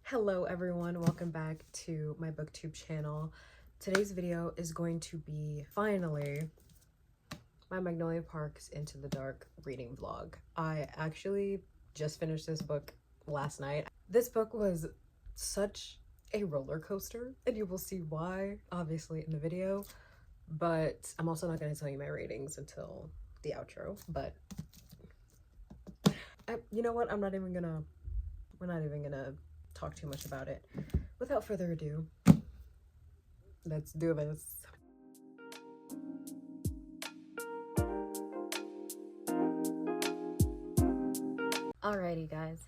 Hello everyone, welcome back to my booktube channel. Today's video is going to be finally my Magnolia Parks Into the Dark reading vlog. I actually just finished this book last night. This book was such a roller coaster, and you will see why obviously in the video, but I'm also not going to tell you my ratings until the outro. But you know what, we're not even gonna talk too much about it. Without further ado, let's do this. Alrighty guys,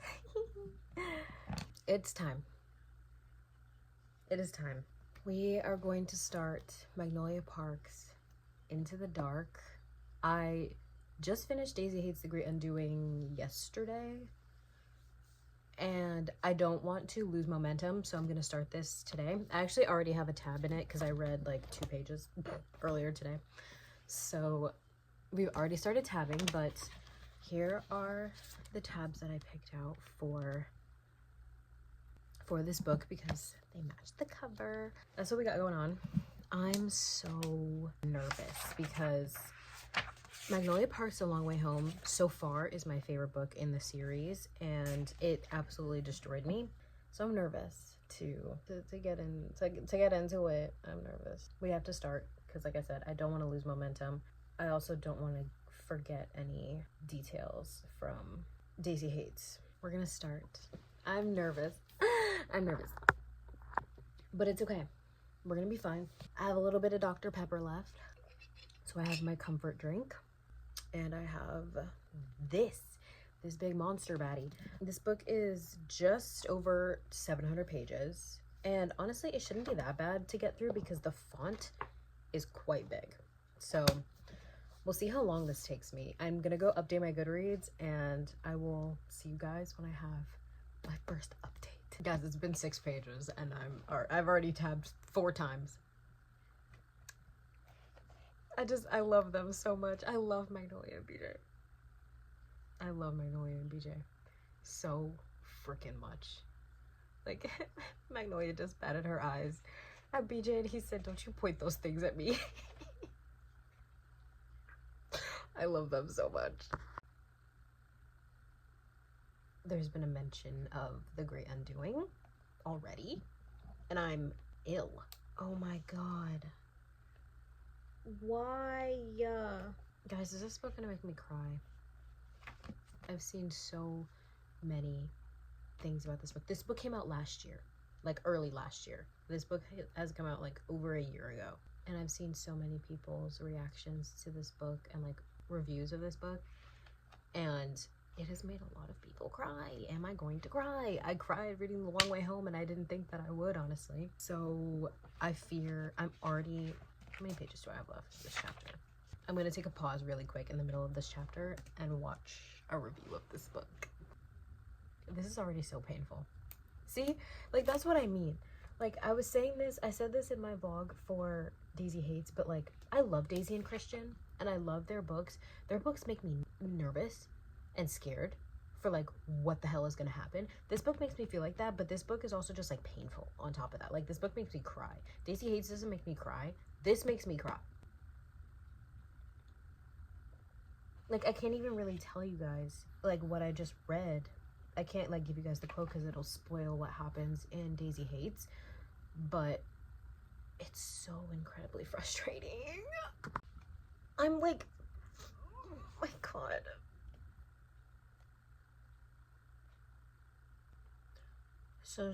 it's time. It is time. We are going to start Magnolia Parks Into the Dark. I just finished Daisy Hates the Great Undoing yesterday, and I don't want to lose momentum, so I'm gonna start this today. I actually already have a tab in it because I read like 2 pages earlier today, so we've already started tabbing. But here are the tabs that I picked out for this book because they match the cover. That's what we got going on. I'm so nervous because Magnolia Parks A Long Way Home so far is my favorite book in the series, and it absolutely destroyed me. So I'm nervous to get into it. I'm nervous. We have to start because, like I said, I don't want to lose momentum. I also don't want to forget any details from Daisy Hates. We're gonna start. I'm nervous. I'm nervous, but it's okay. We're gonna be fine. I have a little bit of Dr. Pepper left, so I have my comfort drink. And I have this big monster baddie. This book is just over 700 pages. And honestly, it shouldn't be that bad to get through because the font is quite big. So we'll see how long this takes me. I'm gonna go update my Goodreads, and I will see you guys when I have my first update. Guys, it's been 6 pages and I've already tabbed 4 times. I love them so much. I love Magnolia and BJ. I love Magnolia and BJ so freaking much. Like, Magnolia just batted her eyes at BJ and he said, "Don't you point those things at me." I love them so much. There's been a mention of The Great Undoing already, and I'm ill. Oh my god. Why? Guys, is this book gonna make me cry? I've seen so many things about this book. This book came out last year, like early last year. This book has come out like over a year ago, and I've seen so many people's reactions to this book and like reviews of this book, and it has made a lot of people cry. Am I going to cry? I cried reading The Long Way Home, and I didn't think that I would, honestly. So I fear I'm already... How many pages do I have left in this chapter? I'm going to take a pause really quick in the middle of this chapter and watch a review of this book. This is already so painful. See? Like, that's what I mean. Like, I was saying this, I said this in my vlog for Daisy Hates, but like, I love Daisy and Christian, and I love their books. Their books make me nervous and scared for like what the hell is gonna happen. This book makes me feel like that, but this book is also just like painful on top of that. Like, this book makes me cry. Daisy Hates doesn't make me cry. This makes me cry. Like, I can't even really tell you guys like what I just read. I can't like give you guys the quote because it'll spoil what happens in Daisy Hates, but it's so incredibly frustrating. I'm like, oh my god. So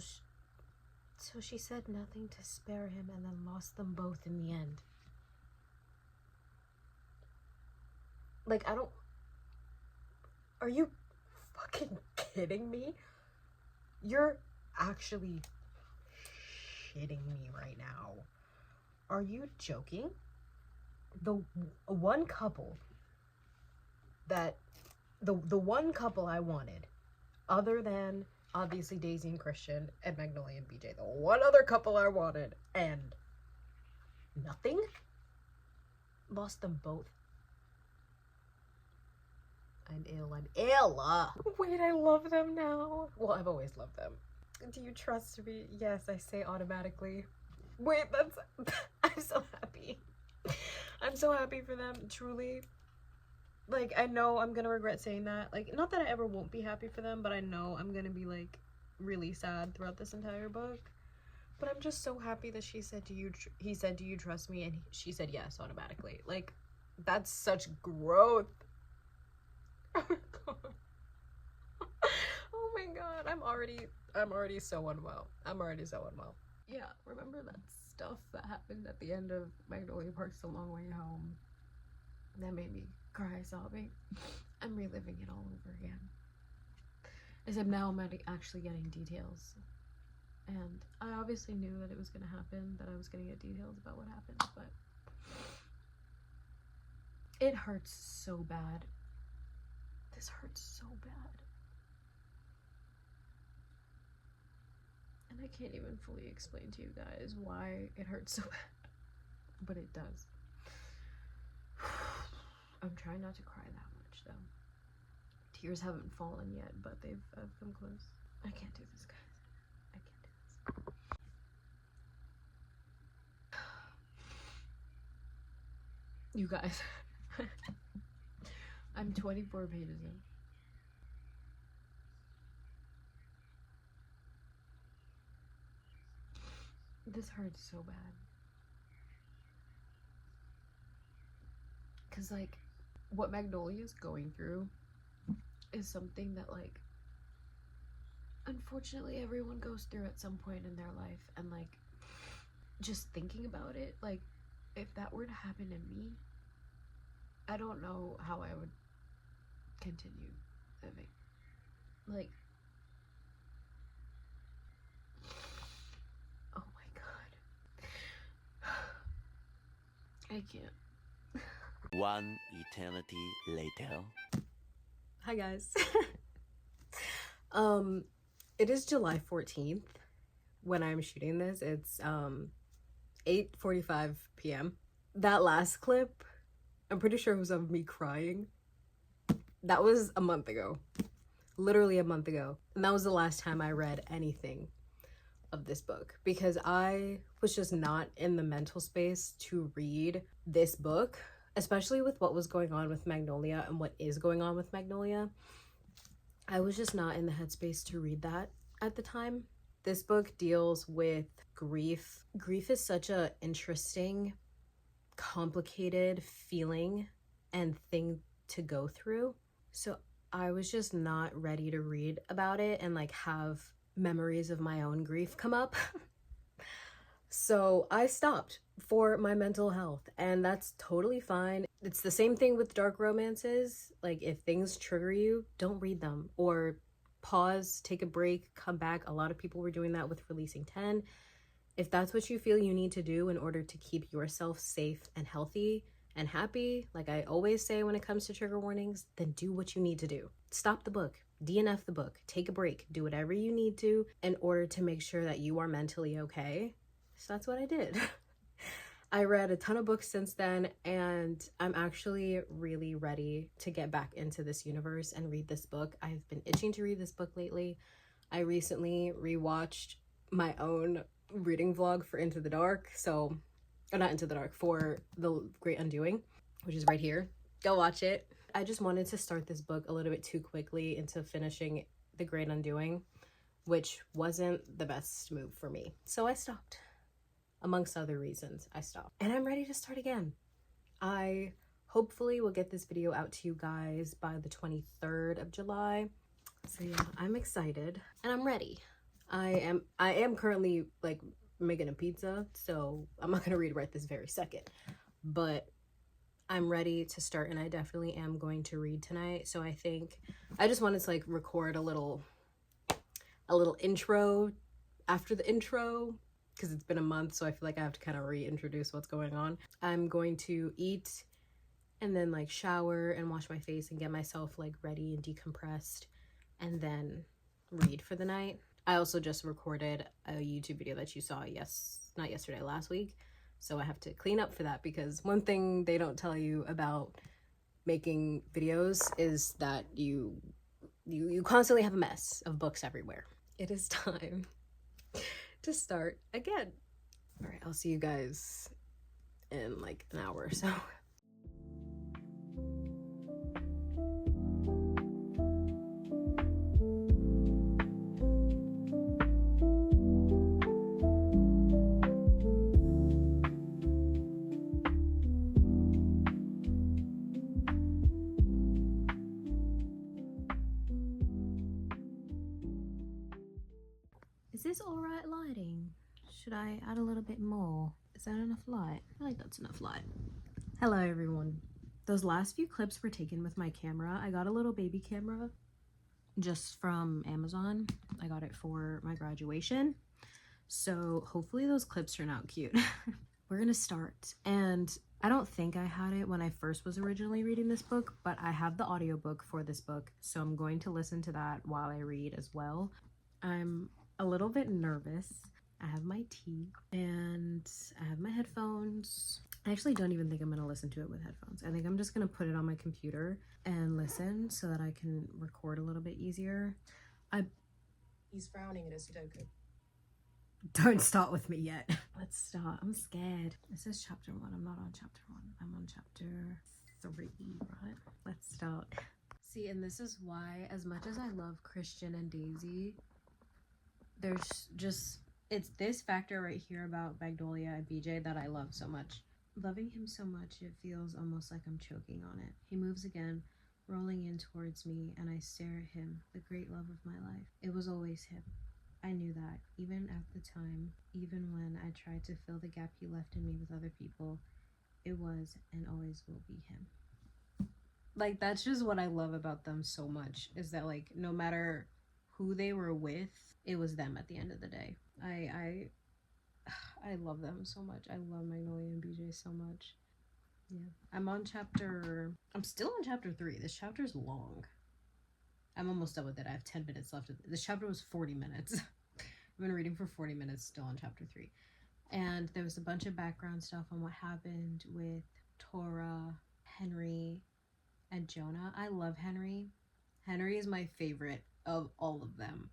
she said nothing to spare him and then lost them both in the end. Like, are you fucking kidding me? You're actually shitting me right now. Are you joking? The one couple I wanted, other than obviously Daisy and Christian and Magnolia and BJ, the one other couple I wanted, and nothing? Lost them both. I'm ill. Wait, I love them now. Well, I've always loved them. Do you trust me? Yes, I say automatically. Wait, that's... I'm so happy. I'm so happy for them, truly. Like, I know I'm gonna regret saying that. Like, not that I ever won't be happy for them, but I know I'm gonna be, like, really sad throughout this entire book. But I'm just so happy that she said, he said, do you trust me? And she said yes automatically. Like, that's such growth. Oh my god. Oh my god. I'm already so unwell. I'm already so unwell. Yeah, remember that stuff that happened at the end of Magnolia Park's A Long Way Home? That made me cry sobbing. I'm reliving it all over again. Except now I'm actually getting details. And I obviously knew that it was going to happen, that I was going to get details about what happened, but it hurts so bad. This hurts so bad. And I can't even fully explain to you guys why it hurts so bad, but it does. I'm trying not to cry that much, though. Tears haven't fallen yet, but I've come close. I can't do this, guys. I can't do this. You guys, I'm 24 pages in. This hurts so bad. Cause like, what Magnolia is going through is something that like, unfortunately everyone goes through at some point in their life, and like, just thinking about it, like, if that were to happen to me, I don't know how I would continue living. Like, oh my god. I can't. One eternity later. Hi guys. It is July 14th when I'm shooting this. It's 8:45 p.m. That last clip, I'm pretty sure it was of me crying. That was a month ago. Literally a month ago. And that was the last time I read anything of this book, because I was just not in the mental space to read this book, especially with what was going on with Magnolia and what is going on with Magnolia. I was just not in the headspace to read that at the time. This book deals with grief. Grief is such a interesting, complicated feeling and thing to go through. So I was just not ready to read about it and like have memories of my own grief come up. So I stopped for my mental health, and that's totally fine. It's the same thing with dark romances. Like, if things trigger you, don't read them, or pause, take a break, come back. A lot of people were doing that with Releasing 10. If that's what you feel you need to do in order to keep yourself safe and healthy and happy, like I always say when it comes to trigger warnings, then do what you need to do. Stop the book, DNF the book, take a break, do whatever you need to in order to make sure that you are mentally okay. So that's what I did. I read a ton of books since then, and I'm actually really ready to get back into this universe and read this book. I've been itching to read this book lately. I recently rewatched my own reading vlog for Into the Dark, not Into the Dark, for The Great Undoing, which is right here. Go watch it. I just wanted to start this book a little bit too quickly into finishing The Great Undoing, which wasn't the best move for me. So I stopped. Amongst other reasons, I stopped. And I'm ready to start again. I hopefully will get this video out to you guys by the 23rd of July. So yeah, I'm excited and I'm ready. I am currently like making a pizza, so I'm not gonna read right this very second. But I'm ready to start, and I definitely am going to read tonight. So I think I just wanted to like record a little intro after the intro, because it's been a month, so I feel like I have to kind of reintroduce what's going on. I'm going to eat and then like shower and wash my face and get myself like ready and decompressed, and then read for the night. I also just recorded a YouTube video that you saw not yesterday, last week. So I have to clean up for that, because one thing they don't tell you about making videos is that you constantly have a mess of books everywhere. it is time to start again. All right, I'll see you guys in like an hour or so. Is this all right lighting? Should I add a little bit more? Is that enough light? I think that's enough light. Hello everyone. Those last few clips were taken with my camera. I got a little baby camera just from Amazon. I got it for my graduation. So hopefully those clips turn out cute. We're gonna start. And I don't think I had it when I first was originally reading this book, but I have the audiobook for this book. So I'm going to listen to that while I read as well. I'm a little bit nervous. I have my tea and I have my headphones. I actually don't even think I'm gonna listen to it with headphones. I think I'm just gonna put it on my computer and listen so that I can record a little bit easier. He's frowning at a Sudoku. Don't start with me yet. Let's start. I'm scared. This is chapter 1. I'm not on chapter 1. I'm on chapter 3, right? Let's start. See, and this is why, as much as I love Christian and Daisy, there's just, it's this factor right here about Magnolia and BJ that I love so much. Loving him so much, it feels almost like I'm choking on it. He moves again, rolling in towards me, and I stare at him, the great love of my life. It was always him. I knew that, even at the time, even when I tried to fill the gap he left in me with other people, it was and always will be him. Like, that's just what I love about them so much, is that, like, no matter who they were with, it was them at the end of the day. I love them so much. I love Magnolia and BJ so much. Yeah. I'm still on chapter 3. This chapter is long. I'm almost done with it. I have 10 minutes left. This chapter was 40 minutes. I've been reading for 40 minutes, still on chapter 3. And there was a bunch of background stuff on what happened with Tora, Henry, and Jonah. I love Henry. Henry is my favorite of all of them.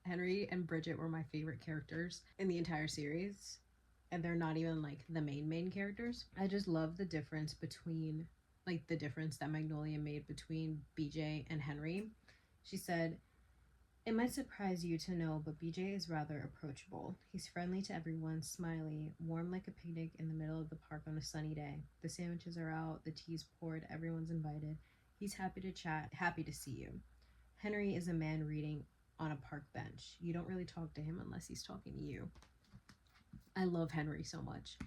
Henry and Bridget were my favorite characters in the entire series. And they're not even like the main characters. I just love the difference between, like the difference that Magnolia made between BJ and Henry. She said, "It might surprise you to know, but BJ is rather approachable. He's friendly to everyone, smiley, warm like a picnic in the middle of the park on a sunny day. The sandwiches are out, the tea's poured, everyone's invited. He's happy to chat, happy to see you. Henry is a man reading on a park bench. You don't really talk to him unless he's talking to you." I love Henry so much.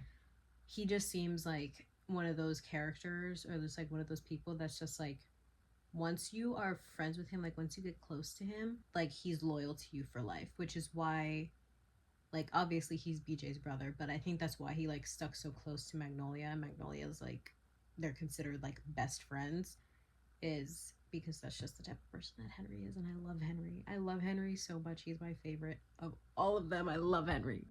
He just seems like one of those characters, or just like one of those people that's just like, once you are friends with him, like once you get close to him, like he's loyal to you for life, which is why, like obviously he's BJ's brother, but I think that's why he like stuck so close to Magnolia. Magnolia's like, they're considered like best friends, is because that's just the type of person that Henry is. And I love Henry. I love Henry so much. He's my favorite of all of them. I love Henry.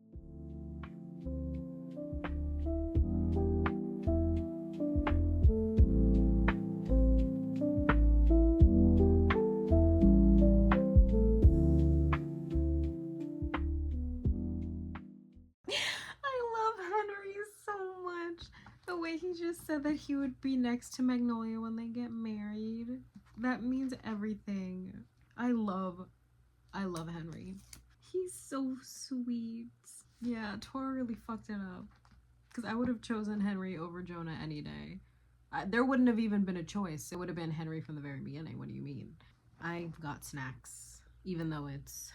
He just said that he would be next to Magnolia when they get married. That means everything. I love Henry. He's so sweet. Yeah, Tora really fucked it up. Because I would have chosen Henry over Jonah any day. There wouldn't have even been a choice. It would have been Henry from the very beginning. What do you mean? I've got snacks, even though it's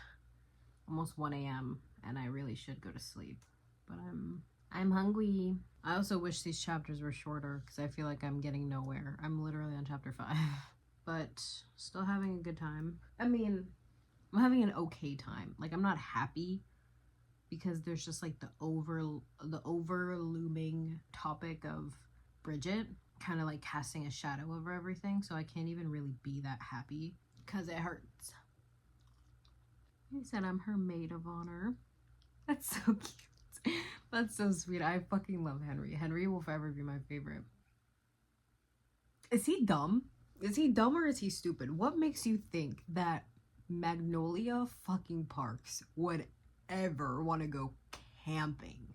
almost 1 a.m. and I really should go to sleep. But I'm hungry. I also wish these chapters were shorter because I feel like I'm getting nowhere. I'm literally on chapter 5. But still having a good time. I mean, I'm having an okay time. Like, I'm not happy because there's just like the over looming topic of Bridget kind of like casting a shadow over everything. So I can't even really be that happy because it hurts. He said I'm her maid of honor. That's so cute. That's so sweet. I fucking love Henry. Henry will forever be my favorite. Is he dumb? Is he dumb or is he stupid? What makes you think that Magnolia fucking Parks would ever want to go camping.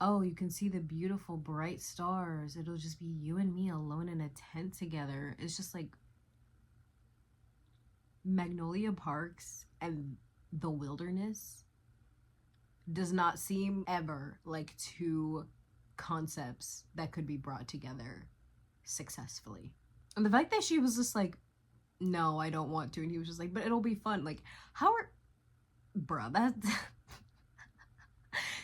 Oh, you can see the beautiful bright stars. It'll just be you and me alone in a tent together. It's just like Magnolia Parks and the wilderness does not seem ever like two concepts that could be brought together successfully. And the fact that she was just like, no, I don't want to, and he was just like, but it'll be fun. Like, how are, bruh, that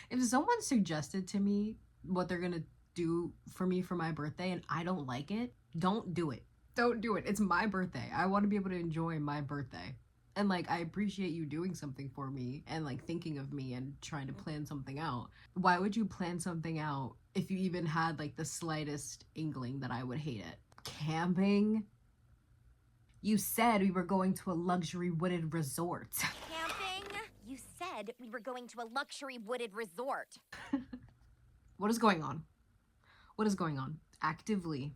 if someone suggested to me what they're gonna do for me for my birthday and I don't like it, don't do it. Don't do it. It's my birthday. I want to be able to enjoy my birthday. And like, I appreciate you doing something for me and like thinking of me and trying to plan something out. Why would you plan something out if you even had like the slightest inkling that I would hate it? Camping? You said we were going to a luxury wooded resort. Camping? You said we were going to a luxury wooded resort. What is going on? What is going on? Actively.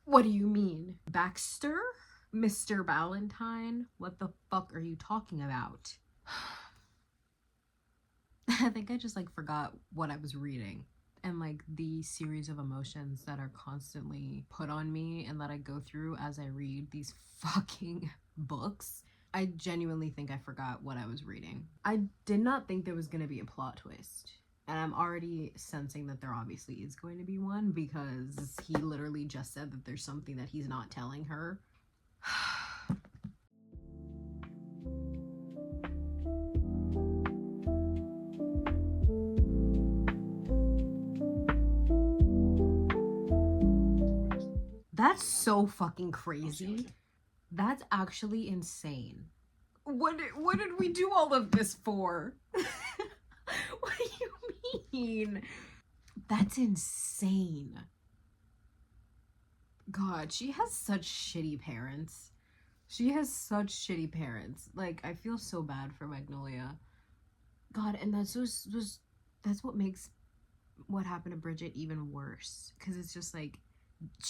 What do you mean? Baxter? Mr. Valentine? What the fuck are you talking about? I think I just like forgot what I was reading. And like the series of emotions that are constantly put on me and that I go through as I read these fucking books. I genuinely think I forgot what I was reading. I did not think there was going to be a plot twist. And I'm already sensing that there obviously is going to be one because he literally just said that there's something that he's not telling her. That's so fucking crazy. That's actually insane. What did we do all of this for? What do you mean? That's insane. God, she has such shitty parents. She has such shitty parents. Like, I feel so bad for Magnolia. God, and that's what makes what happened to Bridget even worse. Because it's just like,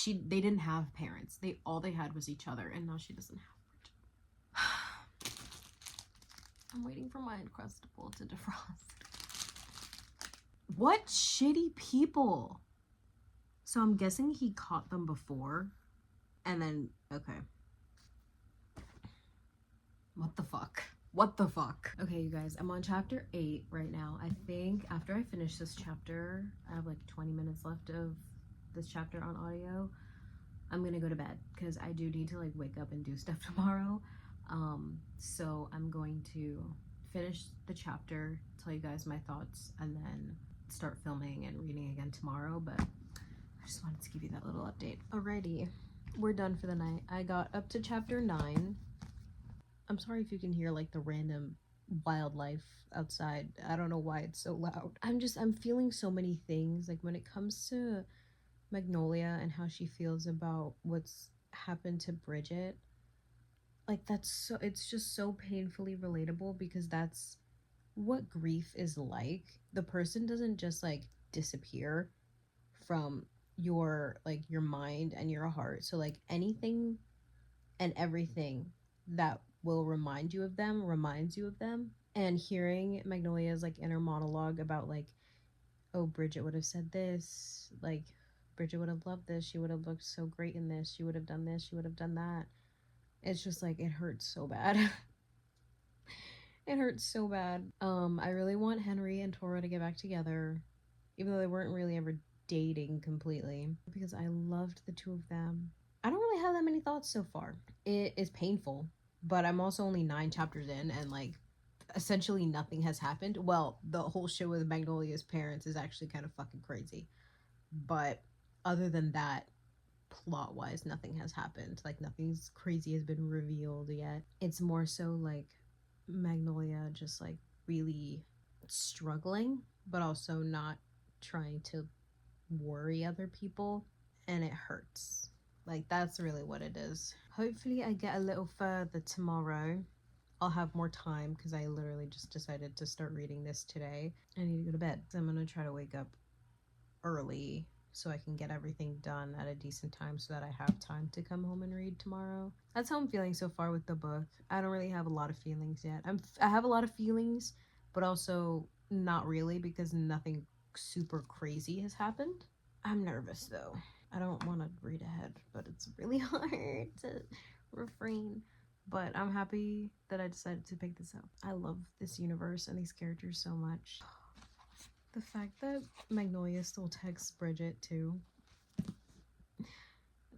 they didn't have parents. All they had was each other, and now she doesn't have Bridget. I'm waiting for my Uncrustable to defrost. What shitty people. So I'm guessing he caught them before, and then, okay. What the fuck? What the fuck? Okay, you guys, I'm on chapter 8 right now. I think after I finish this chapter, I have like 20 minutes left of this chapter on audio. I'm gonna go to bed because I do need to like wake up and do stuff tomorrow. So I'm going to finish the chapter, tell you guys my thoughts, and then start filming and reading again tomorrow. But I just wanted to give you that little update. Alrighty, we're done for the night. I got up to chapter 9. I'm sorry if you can hear like the random wildlife outside. I don't know why it's so loud. I'm feeling so many things. Like when it comes to Magnolia and how she feels about what's happened to Bridget, like it's just so painfully relatable because that's what grief is like. The person doesn't just like disappear from your mind and your heart. So like anything and everything that will remind you of them reminds you of them. And hearing Magnolia's like inner monologue about like, oh, Bridget would have said this, like Bridget would have loved this, she would have looked so great in this, she would have done this, she would have done that. It's just like, it hurts so bad. It hurts so bad. I really want Henry and Tora to get back together, even though they weren't really ever dating completely, because I loved the two of them. I don't really have that many thoughts so far. It is painful, but I'm also only 9 chapters in, and like essentially nothing has happened. Well, the whole show with Magnolia's parents is actually kind of fucking crazy, but other than that, plot wise, nothing has happened. Like nothing's crazy has been revealed yet. It's more so like Magnolia just like really struggling, but also not trying to worry other people, and it hurts. Like that's really what it is. Hopefully I get a little further tomorrow. I'll have more time because I literally just decided to start reading this today. I need to go to bed, so I'm gonna try to wake up early so I can get everything done at a decent time so that I have time to come home and read tomorrow. That's how I'm feeling so far with the book. I don't really have a lot of feelings yet. I have a lot of feelings, but also not really, because nothing super crazy has happened. I'm nervous though. I don't want to read ahead, but it's really hard to refrain. But I'm happy that I decided to pick this up. I love this universe and these characters so much. The fact that Magnolia still texts Bridget too,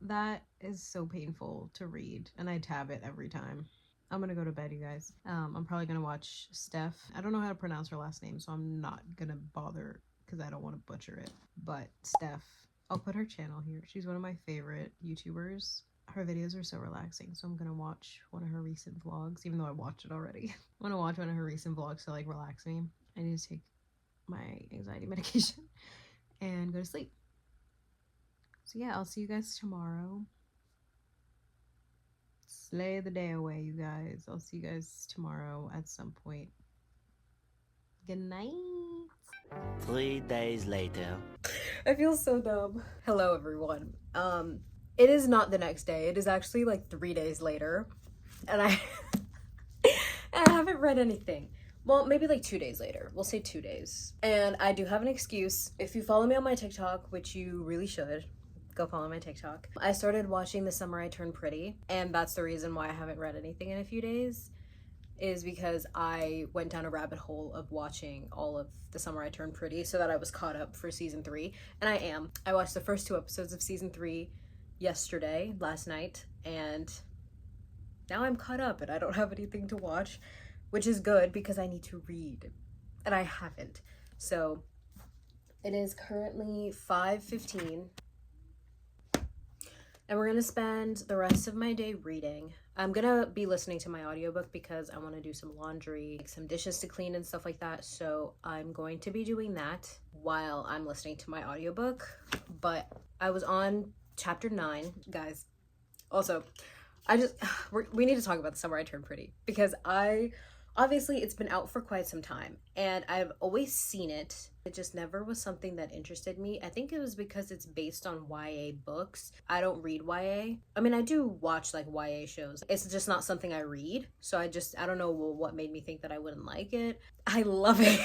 that is so painful to read, and I tab it every time. I'm gonna go to bed, you guys. I'm probably gonna watch Steph. I don't know how to pronounce her last name, so I'm not gonna bother because I don't want to butcher it. But Steph, I'll put her channel here. She's one of my favorite YouTubers. Her videos are so relaxing, so I'm gonna watch one of her recent vlogs, even though I watched it already. I'm gonna watch one of her recent vlogs to like relax me. I need to take my anxiety medication and go to sleep. So yeah, I'll see you guys tomorrow. Slay the day away, you guys. I'll see you guys tomorrow at some point. Good night. 3 days later. I feel so dumb. Hello, everyone. It is not the next day. It is actually like 3 days later, and I haven't read anything. Well, maybe like 2 days later. We'll say 2 days. And I do have an excuse. If you follow me on my TikTok, which you really should, go follow my TikTok. I started watching The Summer I Turned Pretty, and that's the reason why I haven't read anything in a few days, is because I went down a rabbit hole of watching all of The Summer I Turned Pretty so that I was caught up for season 3, and I am. I watched the first 2 episodes of season 3 last night, and now I'm caught up and I don't have anything to watch, which is good because I need to read, and I haven't. So it is currently 5:15. And we're gonna spend the rest of my day reading. I'm gonna be listening to my audiobook because I want to do some laundry, like some dishes to clean and stuff like that. So I'm going to be doing that while I'm listening to my audiobook. But I was on chapter 9, guys. Also, we need to talk about The Summer I Turned Pretty, because obviously it's been out for quite some time and I've always seen it. It just never was something that interested me. I think it was because it's based on YA books. I don't read YA. I mean, I do watch like YA shows. It's just not something I read. So I don't know what made me think that I wouldn't like it. I love it.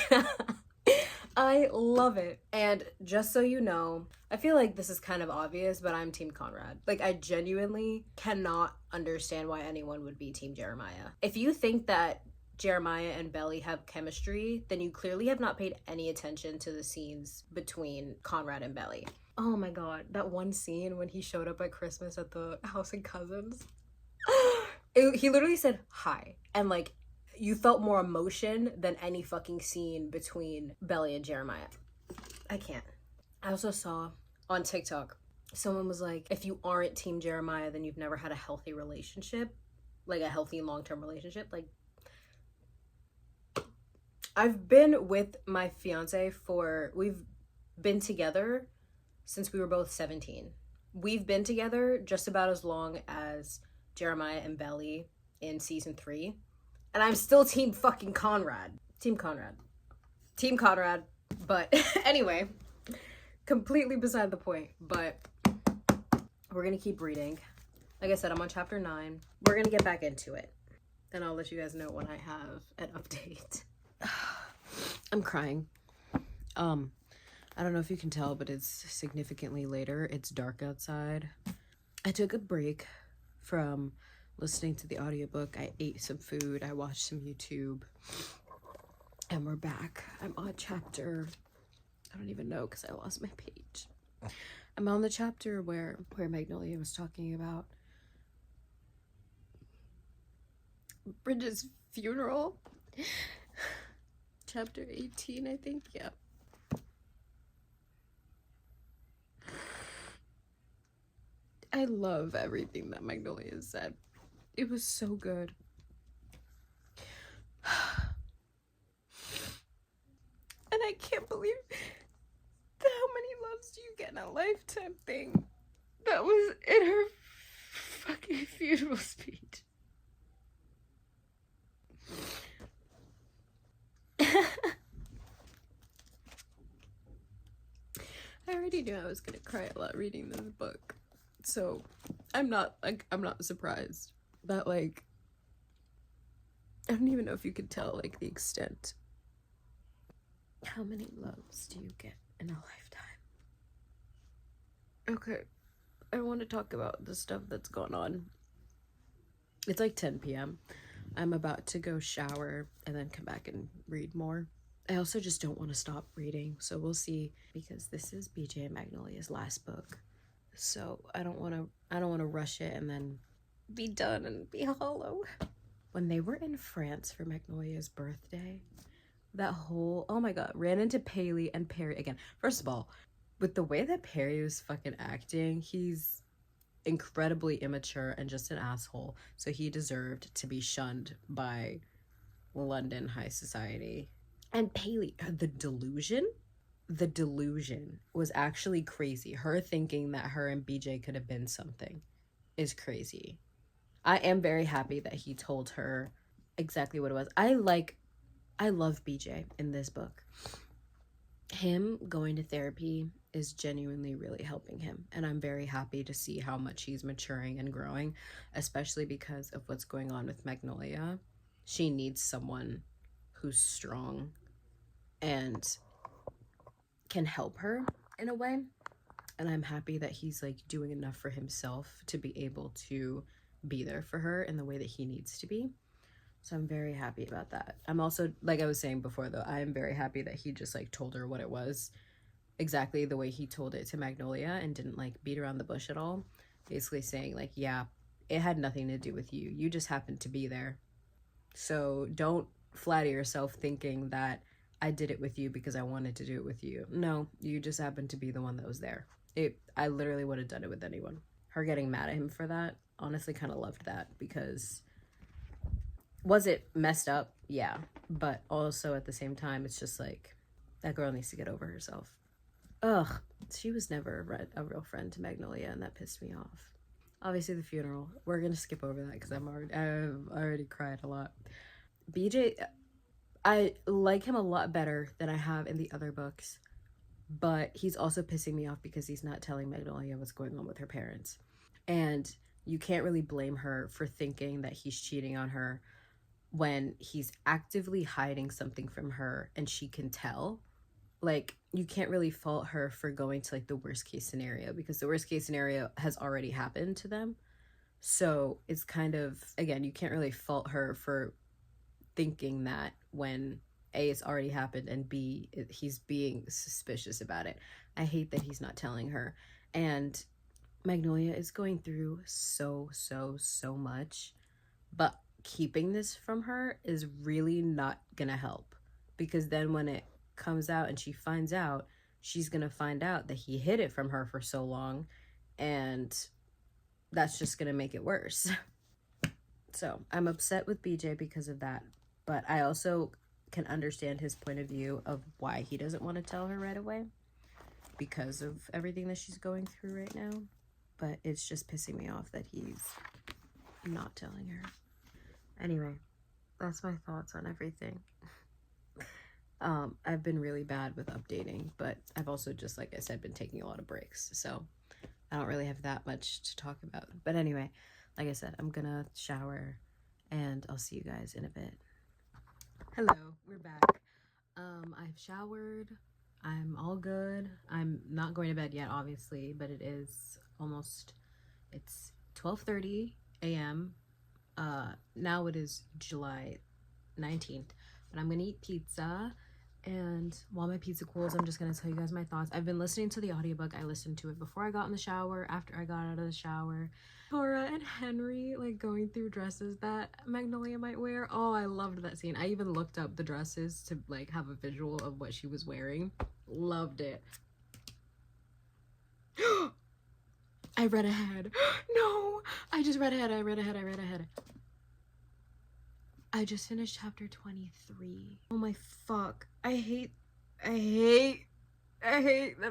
I love it. And just so you know, I feel like this is kind of obvious, but I'm Team Conrad. Like, I genuinely cannot understand why anyone would be Team Jeremiah. If you think that Jeremiah and Belly have chemistry, then you clearly have not paid any attention to the scenes between Conrad and Belly. Oh my god, that one scene when he showed up at Christmas at the house and cousins. He literally said hi, and like, you felt more emotion than any fucking scene between Belly and Jeremiah. I can't. I also saw on TikTok, someone was like, if you aren't Team Jeremiah, then you've never had a healthy relationship, like a healthy long-term relationship. Like, I've been with my fiance we've been together since we were both 17. We've been together just about as long as Jeremiah and Belly in season 3. And I'm still Team fucking Conrad. Team Conrad. Team Conrad. But anyway, completely beside the point. But we're gonna keep reading. Like I said, I'm on chapter 9. We're gonna get back into it. And I'll let you guys know when I have an update. I'm crying. I don't know if you can tell, but it's significantly later. It's dark outside. I took a break from listening to the audiobook. I ate some food. I watched some YouTube. And we're back. I'm on chapter, I don't even know because I lost my page. I'm on the chapter where Magnolia was talking about Bridget's funeral. Chapter 18, I think. Yeah. I love everything that Magnolia said. It was so good. And I can't believe how many loves do you get in a lifetime thing. That was in her fucking funeral speech. I already knew I was gonna cry a lot reading this book, so I'm not surprised. But like, I don't even know if you could tell like the extent. How many loves do you get in a lifetime? Okay, I want to talk about the stuff that's going on. It's like 10 p.m. I'm about to go shower and then come back and read more. I also just don't want to stop reading, so we'll see, because this is BJ and Magnolia's last book. So I don't want to rush it and then be done and be hollow. When they were in France for Magnolia's birthday, that whole, oh my god, ran into Paley and Perry again. First of all, with the way that Perry was fucking acting, he's incredibly immature and just an asshole, so he deserved to be shunned by London high society. And Paley, the delusion was actually crazy. Her thinking that her and BJ could have been something is crazy. I am very happy that he told her exactly what it was. I love BJ in this book. Him going to therapy is genuinely really helping him, and I'm very happy to see how much he's maturing and growing, especially because of what's going on with Magnolia. She needs someone who's strong and can help her in a way, and I'm happy that he's like doing enough for himself to be able to be there for her in the way that he needs to be. So I'm very happy about that. I'm also, like I was saying before though, I am very happy that he just like told her what it was, exactly the way he told it to Magnolia, and didn't like beat around the bush at all. Basically saying like, yeah, it had nothing to do with you. You just happened to be there. So don't flatter yourself thinking that I did it with you because I wanted to do it with you. No, you just happened to be the one that was there. I literally would have done it with anyone. Her getting mad at him for that, honestly kind of loved that, because was it messed up? Yeah. But also at the same time, it's just like, that girl needs to get over herself. Ugh. She was never a real friend to Magnolia, and that pissed me off. Obviously the funeral. We're going to skip over that because I've already cried a lot. BJ, I like him a lot better than I have in the other books, but he's also pissing me off because he's not telling Magnolia what's going on with her parents. And you can't really blame her for thinking that he's cheating on her when he's actively hiding something from her and she can tell. Like, you can't really fault her for going to like the worst case scenario, because the worst case scenario has already happened to them. So it's kind of, again, you can't really fault her for thinking that when A, it's already happened, and B, he's being suspicious about it. I hate that he's not telling her. And Magnolia is going through so much, but keeping this from her is really not gonna help, because then when it comes out and she finds out, she's gonna find out that he hid it from her for so long, and that's just gonna make it worse. So I'm upset with BJ because of that, but I also can understand his point of view of why he doesn't want to tell her right away, because of everything that she's going through right now. But it's just pissing me off that he's not telling her. Anyway, that's my thoughts on everything. I've been really bad with updating, but I've also, just like I said, been taking a lot of breaks, so I don't really have that much to talk about. But anyway, like I said, I'm gonna shower and I'll see you guys in a bit. Hello, we're back. I've showered. I'm all good. I'm not going to bed yet, obviously, but it is almost, it's 12:30 a.m. Now it is July 19th, but I'm gonna eat pizza, and while my pizza cools, I'm just gonna tell you guys my thoughts. I've been listening to the audiobook. I listened to it before I got in the shower, after I got out of the shower. Tora and Henry like going through dresses that Magnolia might wear. Oh, I loved that scene. I even looked up the dresses to like have a visual of what she was wearing. Loved it. I read ahead. No, I just read ahead. I read ahead. I just finished chapter 23. Oh my fuck. I hate that I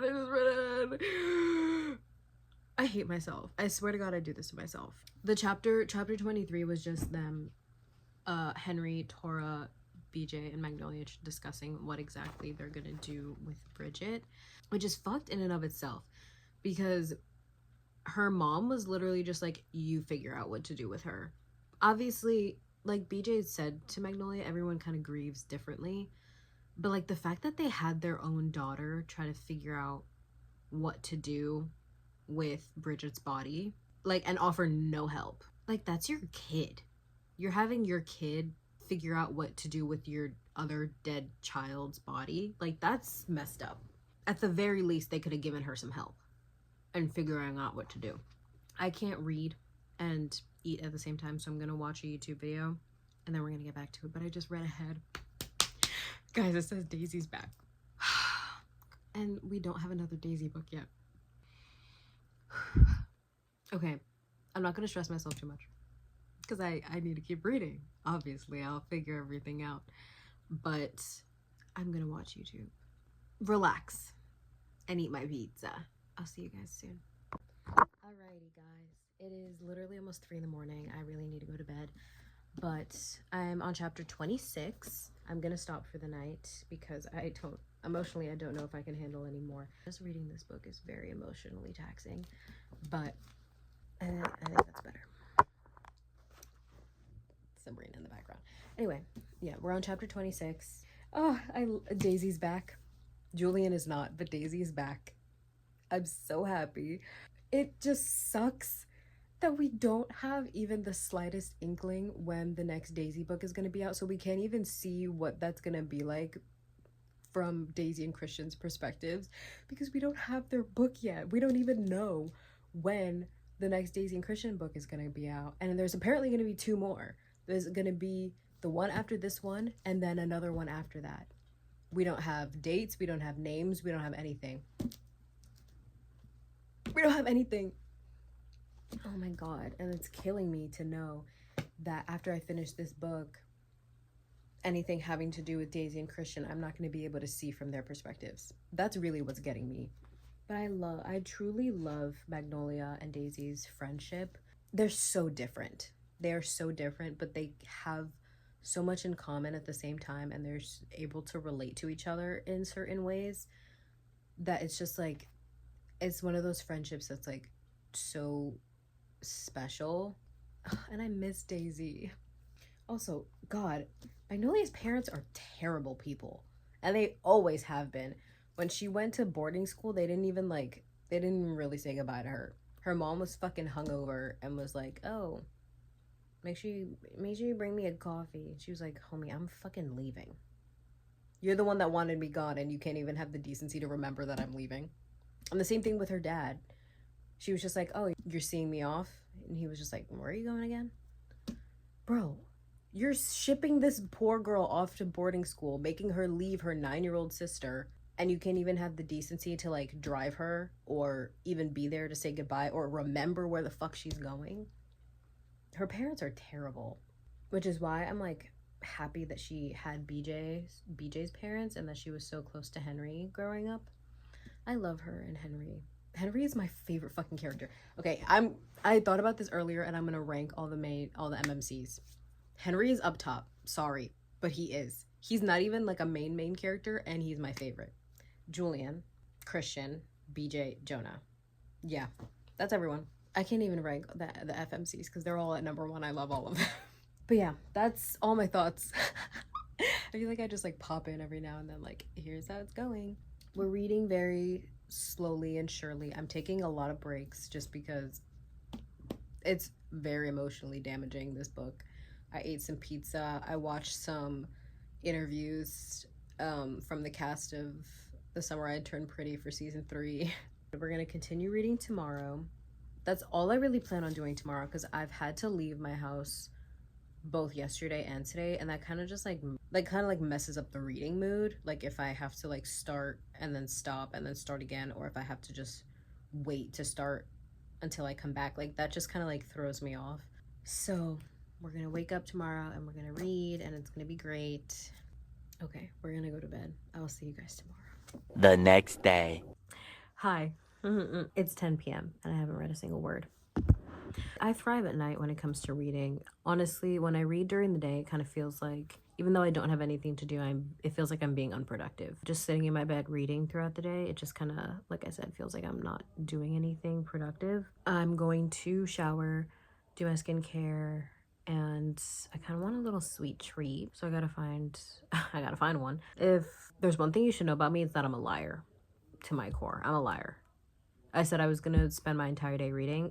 just read ahead. I hate myself. I swear to God, I do this to myself. The chapter 23 was just them, Henry, Tora, BJ and Magnolia discussing what exactly they're gonna do with Bridget, which is fucked in and of itself, because her mom was literally just like, you figure out what to do with her. Obviously, like BJ said to Magnolia, everyone kind of grieves differently, but like the fact that they had their own daughter try to figure out what to do with Bridget's body, like, and offer no help. Like, that's your kid. You're having your kid figure out what to do with your other dead child's body. Like, that's messed up. At the very least, they could have given her some help and figuring out what to do. I can't read and eat at the same time, so I'm gonna watch a YouTube video and then we're gonna get back to it. But I just read ahead. Guys, it says Daisy's back. And we don't have another Daisy book yet. Okay, I'm not gonna stress myself too much because I need to keep reading. Obviously, I'll figure everything out. But I'm gonna watch YouTube, relax, and eat my pizza. I'll see you guys soon. Alrighty, guys. It is literally almost 3 in the morning. I really need to go to bed. But I'm on chapter 26. I'm gonna stop for the night because I don't know if I can handle anymore. Just reading this book is very emotionally taxing, but I think that's better. Sabrina in the background. Anyway, yeah, we're on chapter 26. Oh, Daisy's back. Julian is not, but Daisy is back. I'm so happy. It just sucks that we don't have even the slightest inkling when the next Daisy book is going to be out, so we can't even see what that's going to be like from Daisy and Christian's perspectives, because we don't have their book yet. We don't even know when the next Daisy and Christian book is going to be out, and there's apparently going to be 2 more. There's going to be the one after this one, and then another one after that. We don't have dates, we don't have names, we don't have anything. We don't have anything. Oh my god, and it's killing me to know that after I finish this book, anything having to do with Daisy and Christian, I'm not going to be able to see from their perspectives. That's really what's getting me. But I truly love Magnolia and Daisy's friendship. They're so different. They are so different, but they have so much in common at the same time, and they're able to relate to each other in certain ways that it's just like, it's one of those friendships that's like so special. And I miss Daisy. Also, God, Magnolia's parents are terrible people, and they always have been. When she went to boarding school, they didn't even really say goodbye to her. Her mom was fucking hungover and was like, oh, make sure you bring me a coffee. She was like, homie, I'm fucking leaving. You're the one that wanted me gone, and you can't even have the decency to remember that I'm leaving. And the same thing with her dad. She was just like, oh, you're seeing me off? And he was just like, where are you going again? Bro, you're shipping this poor girl off to boarding school, making her leave her 9-year-old sister, and you can't even have the decency to like drive her or even be there to say goodbye or remember where the fuck she's going. Her parents are terrible, which is why I'm like happy that she had BJ's parents and that she was so close to Henry growing up. I love her and Henry. Henry is my favorite fucking character. Okay, I thought about this earlier, and I'm gonna rank all the MMCs. Henry is up top. Sorry, but he is. He's not even like a main character, and he's my favorite. Julian, Christian, BJ, Jonah. Yeah, that's everyone. I can't even rank the FMCs because they're all at number 1. I love all of them. But yeah, that's all my thoughts. I feel like I just like pop in every now and then, like, here's how it's going. We're reading very slowly and surely. I'm taking a lot of breaks just because it's very emotionally damaging, this book. I ate some pizza. I watched some interviews from the cast of The Summer I Turned Pretty for season 3. We're going to continue reading tomorrow. That's all I really plan on doing tomorrow because I've had to leave my house both yesterday and today, and that kind of just like messes up the reading mood. Like if I have to like start and then stop and then start again, or if I have to just wait to start until I come back, like that just kind of like throws me off. So we're gonna wake up tomorrow and we're gonna read, and it's gonna be great. Okay, we're gonna go to bed. I will see you guys tomorrow. The next day. Hi. It's 10 p.m. and I haven't read a single word. I thrive at night when it comes to reading. Honestly, when I read during the day, it kind of feels like Even though I don't have anything to do, it feels like I'm being unproductive. Just sitting in my bed reading throughout the day, it just kind of, like I said, feels like I'm not doing anything productive. I'm going to shower, do my skincare, and I kind of want a little sweet treat. So I gotta find one. If there's one thing you should know about me, it's that I'm a liar to my core. I'm a liar. I said I was gonna spend my entire day reading.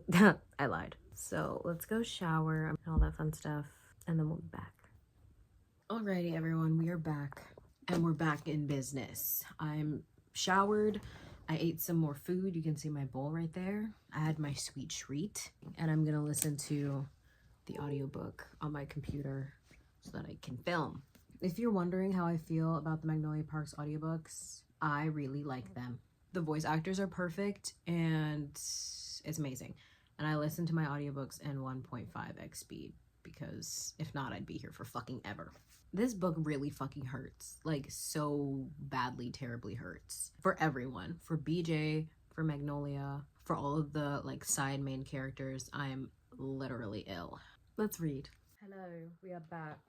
I lied. So let's go shower and all that fun stuff, and then we'll be back. Alrighty, everyone, we are back, and we're back in business. I'm showered. I ate some more food. You can see my bowl right there. I had my sweet treat, and I'm gonna listen to the audiobook on my computer so that I can film. If you're wondering how I feel about the Magnolia Parks audiobooks, I really like them. The voice actors are perfect, and it's amazing. And I listen to my audiobooks in 1.5x speed, because if not, I'd be here for fucking ever. This book really fucking hurts. Like, so badly, terribly hurts. For everyone. For BJ, for Magnolia, for all of the, like, side main characters. I'm literally ill. Let's read. Hello, we are back.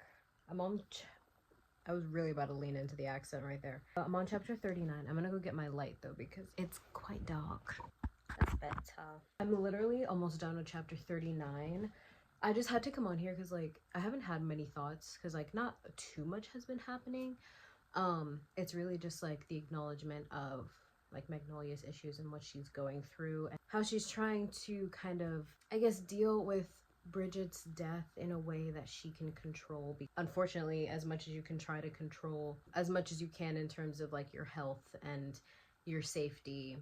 I was really about to lean into the accent right there. I'm on chapter 39. I'm gonna go get my light though, because it's quite dark. That's better. I'm literally almost done with chapter 39. I just had to come on here because, like, I haven't had many thoughts, because, like, not too much has been happening. It's really just, like, the acknowledgement of, like, Magnolia's issues and what she's going through, and how she's trying to kind of, I guess, deal with Bridget's death in a way that she can control. Unfortunately, as much as you can try to control as much as you can in terms of, like, your health and your safety,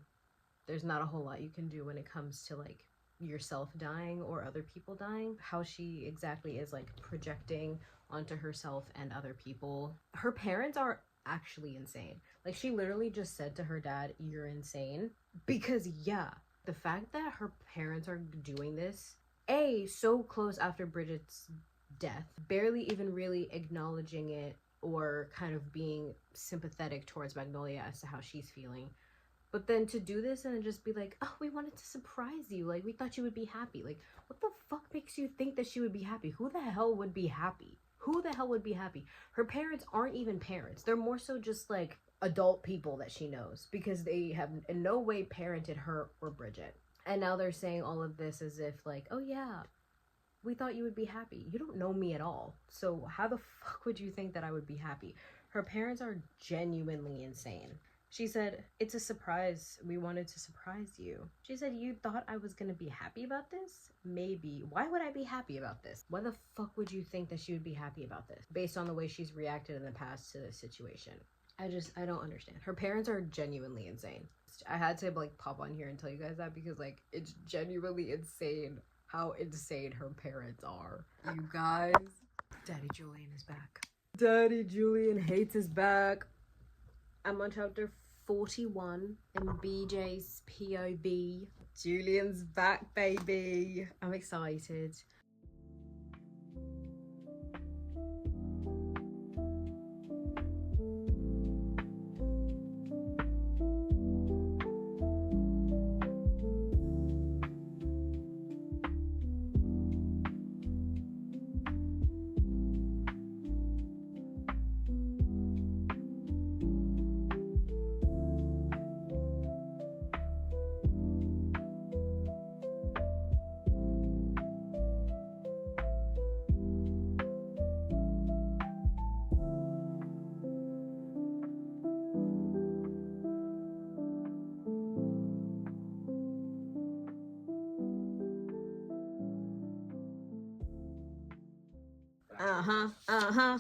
there's not a whole lot you can do when it comes to, like, yourself dying or other people dying. How she exactly is, like, projecting onto herself and other people. Her parents are actually insane. Like, she literally just said to her dad, "You're insane." Because, yeah, the fact that her parents are doing this, so close after Bridget's death, barely even really acknowledging it or kind of being sympathetic towards Magnolia as to how she's feeling. But then to do this and just be like, "Oh, we wanted to surprise you. Like, we thought you would be happy." Like, what the fuck makes you think that she would be happy? Who the hell would be happy? Who the hell would be happy? Her parents aren't even parents. They're more so just, like, adult people that she knows, because they have in no way parented her or Bridget. And now they're saying all of this as if, like, "Oh yeah, we thought you would be happy." You don't know me at all. So how the fuck would you think that I would be happy? Her parents are genuinely insane. She said, "It's a surprise. We wanted to surprise you." She said, "You thought I was gonna be happy about this? Maybe. Why would I be happy about this? Why the fuck would you think that she would be happy about this? Based on the way she's reacted in the past to this situation." I don't understand. Her parents are genuinely insane. I had to, like, pop on here and tell you guys that, because, like, it's genuinely insane how insane her parents are. You guys, Daddy Julian is back. Daddy Julian hates his back. I'm on chapter 41 in BJ's POV. Julian's back, baby. I'm excited.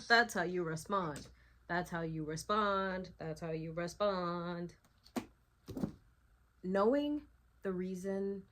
That's how you respond. That's how you respond. That's how you respond. Knowing the reason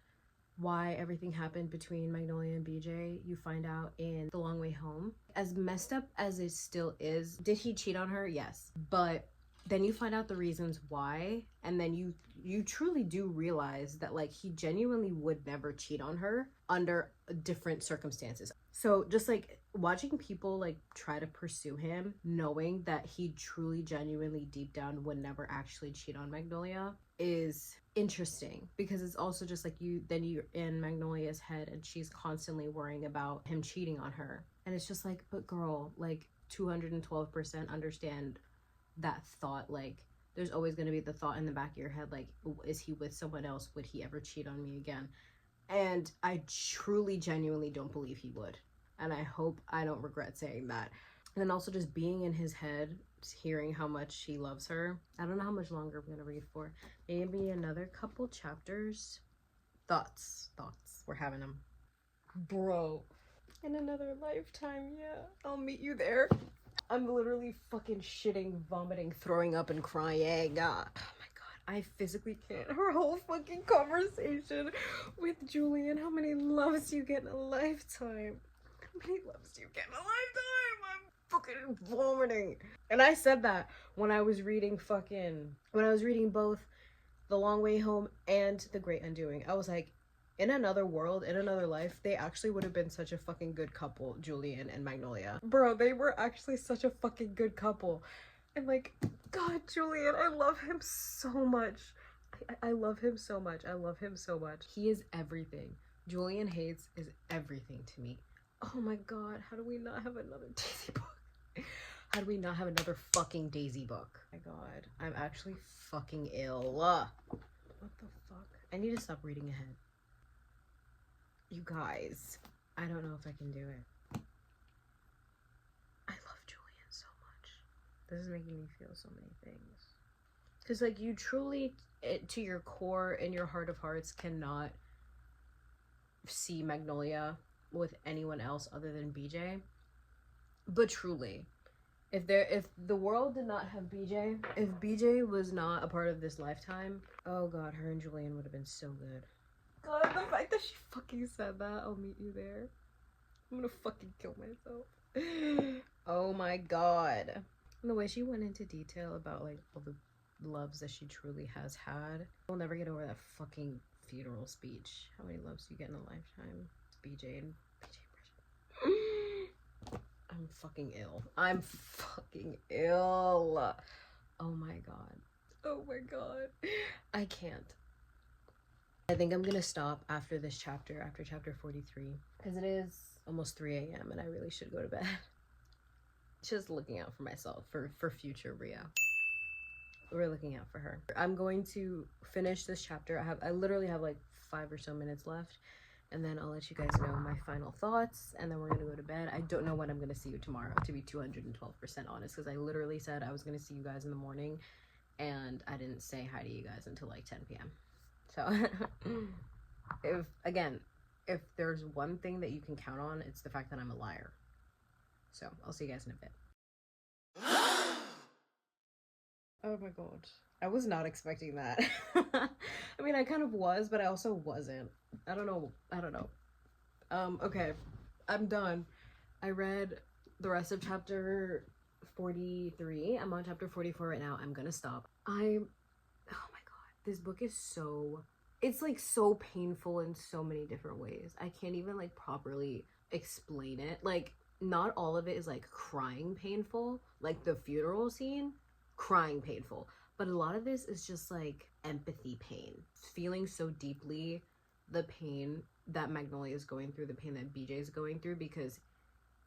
why everything happened between Magnolia and BJ, you find out in The Long Way Home. As messed up as it still is, did he cheat on her? Yes. But then you find out the reasons why, and then you truly do realize that, like, he genuinely would never cheat on her under different circumstances. So just, like, watching people, like, try to pursue him, knowing that he truly, genuinely, deep down would never actually cheat on Magnolia is interesting, because it's also just like you're in Magnolia's head and she's constantly worrying about him cheating on her, and it's just like, but girl, like, 212% understand that thought. Like, there's always going to be the thought in the back of your head, like, is he with someone else? Would he ever cheat on me again? And I truly, genuinely don't believe he would. And I hope I don't regret saying that. And then also just being in his head, hearing how much he loves her. I don't know how much longer I'm going to read for. Maybe another couple chapters. Thoughts. We're having them. Bro. In another lifetime, yeah. I'll meet you there. I'm literally fucking shitting, vomiting, throwing up, and crying. Oh my god. I physically can't. Her whole fucking conversation with Julian. How many loves do you get in a lifetime? How many loves do you get in a lifetime? I'm fucking vomiting. And I said that when I was reading both The Long Way Home and The Great Undoing. I was like, in another world, in another life, they actually would have been such a fucking good couple, Julian and Magnolia. Bro, they were actually such a fucking good couple. And like, God, Julian, I love him so much. I love him so much. I love him so much. He is everything. Julian Hayes is everything to me. Oh my god, how do we not have another Daisy book? How do we not have another fucking Daisy book? Oh my god, I'm actually fucking ill. What the fuck? I need to stop reading ahead. You guys, I don't know if I can do it. I love Julian so much. This is making me feel so many things. Because, like, you truly, to your core, in your heart of hearts, cannot see Magnolia with anyone else other than BJ. But truly, if the world did not have BJ, if BJ was not a part of this lifetime, oh god, her and Julian would have been so good. God, the fact that she fucking said that, I'll meet you there. I'm gonna fucking kill myself. Oh my god. And the way she went into detail about, like, all the loves that she truly has had. I'll never get over that fucking funeral speech. How many loves do you get in a lifetime? BJ and Bridget. I'm fucking ill. I'm fucking ill. Oh my god. Oh my god. I can't. I think I'm gonna stop after this chapter, after chapter 43, because it is almost 3 a.m. and I really should go to bed. Just looking out for myself, for future Rhea. We're looking out for her. I'm going to finish this chapter. I literally have like 5 or so minutes left, and then I'll let you guys know my final thoughts, and then we're gonna go to bed. I don't know when I'm gonna see you tomorrow, to be 212% honest, because I literally said I was gonna see you guys in the morning, and I didn't say hi to you guys until like 10 p.m. So, if there's one thing that you can count on, it's the fact that I'm a liar. So, I'll see you guys in a bit. Oh my god. I was not expecting that. I mean, I kind of was, but I also wasn't. I don't know. Okay. I'm done. I read the rest of chapter 43. I'm on chapter 44 right now. I'm gonna stop. Oh my god. This book is it's like so painful in so many different ways. I can't even like properly explain it. Like, not all of it is like crying painful, like the funeral scene, crying painful, but a lot of this is just like empathy pain, feeling so deeply the pain that Magnolia is going through, the pain that BJ is going through, because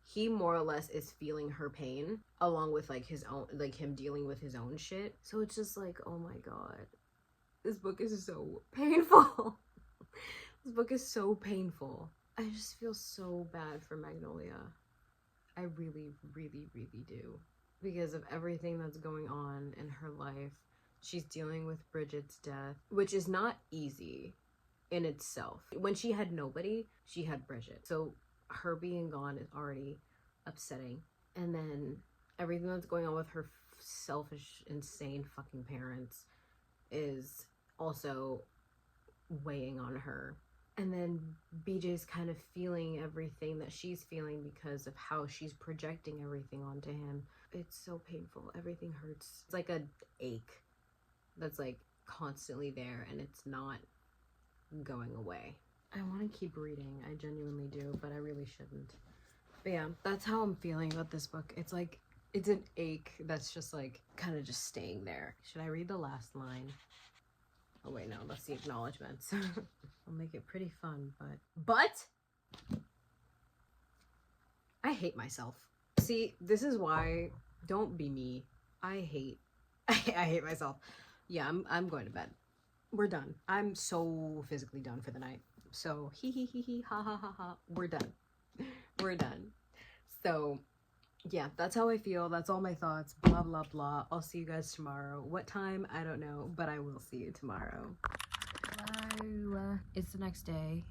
he more or less is feeling her pain along with like his own, like him dealing with his own shit. So it's just like, oh my god, this book is so painful. This book is so painful. I just feel so bad for Magnolia. I really, really, really do. Because of everything that's going on in her life. She's dealing with Bridget's death, which is not easy in itself. When she had nobody, she had Bridget. So her being gone is already upsetting. And then everything that's going on with her selfish, insane fucking parents is also weighing on her. And then BJ's kind of feeling everything that she's feeling because of how she's projecting everything onto him. It's so painful. Everything hurts. It's like an ache that's like constantly there and it's not going away. I want to keep reading. I genuinely do, but I really shouldn't. But yeah, that's how I'm feeling about this book. It's like, it's an ache that's just like kind of just staying there. Should I read the last line? Oh wait, no, that's the acknowledgements. I'll make it pretty fun, but I hate myself. See, this is why, don't be me. I hate I hate myself. Yeah, I'm going to bed. We're done. I'm so physically done for the night. So he ha ha ha ha. We're done. We're done. So yeah, that's how I feel. That's all my thoughts. Blah blah blah. I'll see you guys tomorrow. What time? I don't know, but I will see you tomorrow. Hello. It's the next day.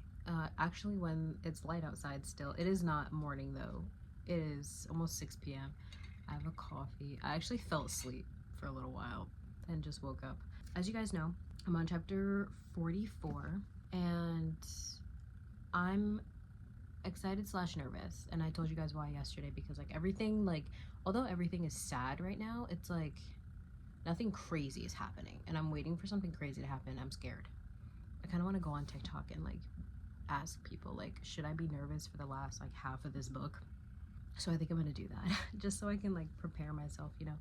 Actually, when it's light outside still. It is not morning though. It is almost 6 p.m. I have a coffee. I actually fell asleep for a little while and just woke up. As you guys know, I'm on chapter 44 and I'm excited / nervous. And I told you guys why yesterday, because like everything, like although everything is sad right now, it's like nothing crazy is happening and I'm waiting for something crazy to happen. I'm scared. I kind of want to go on TikTok and like ask people like, should I be nervous for the last like half of this book? So I think I'm gonna do that just so I can like prepare myself, you know.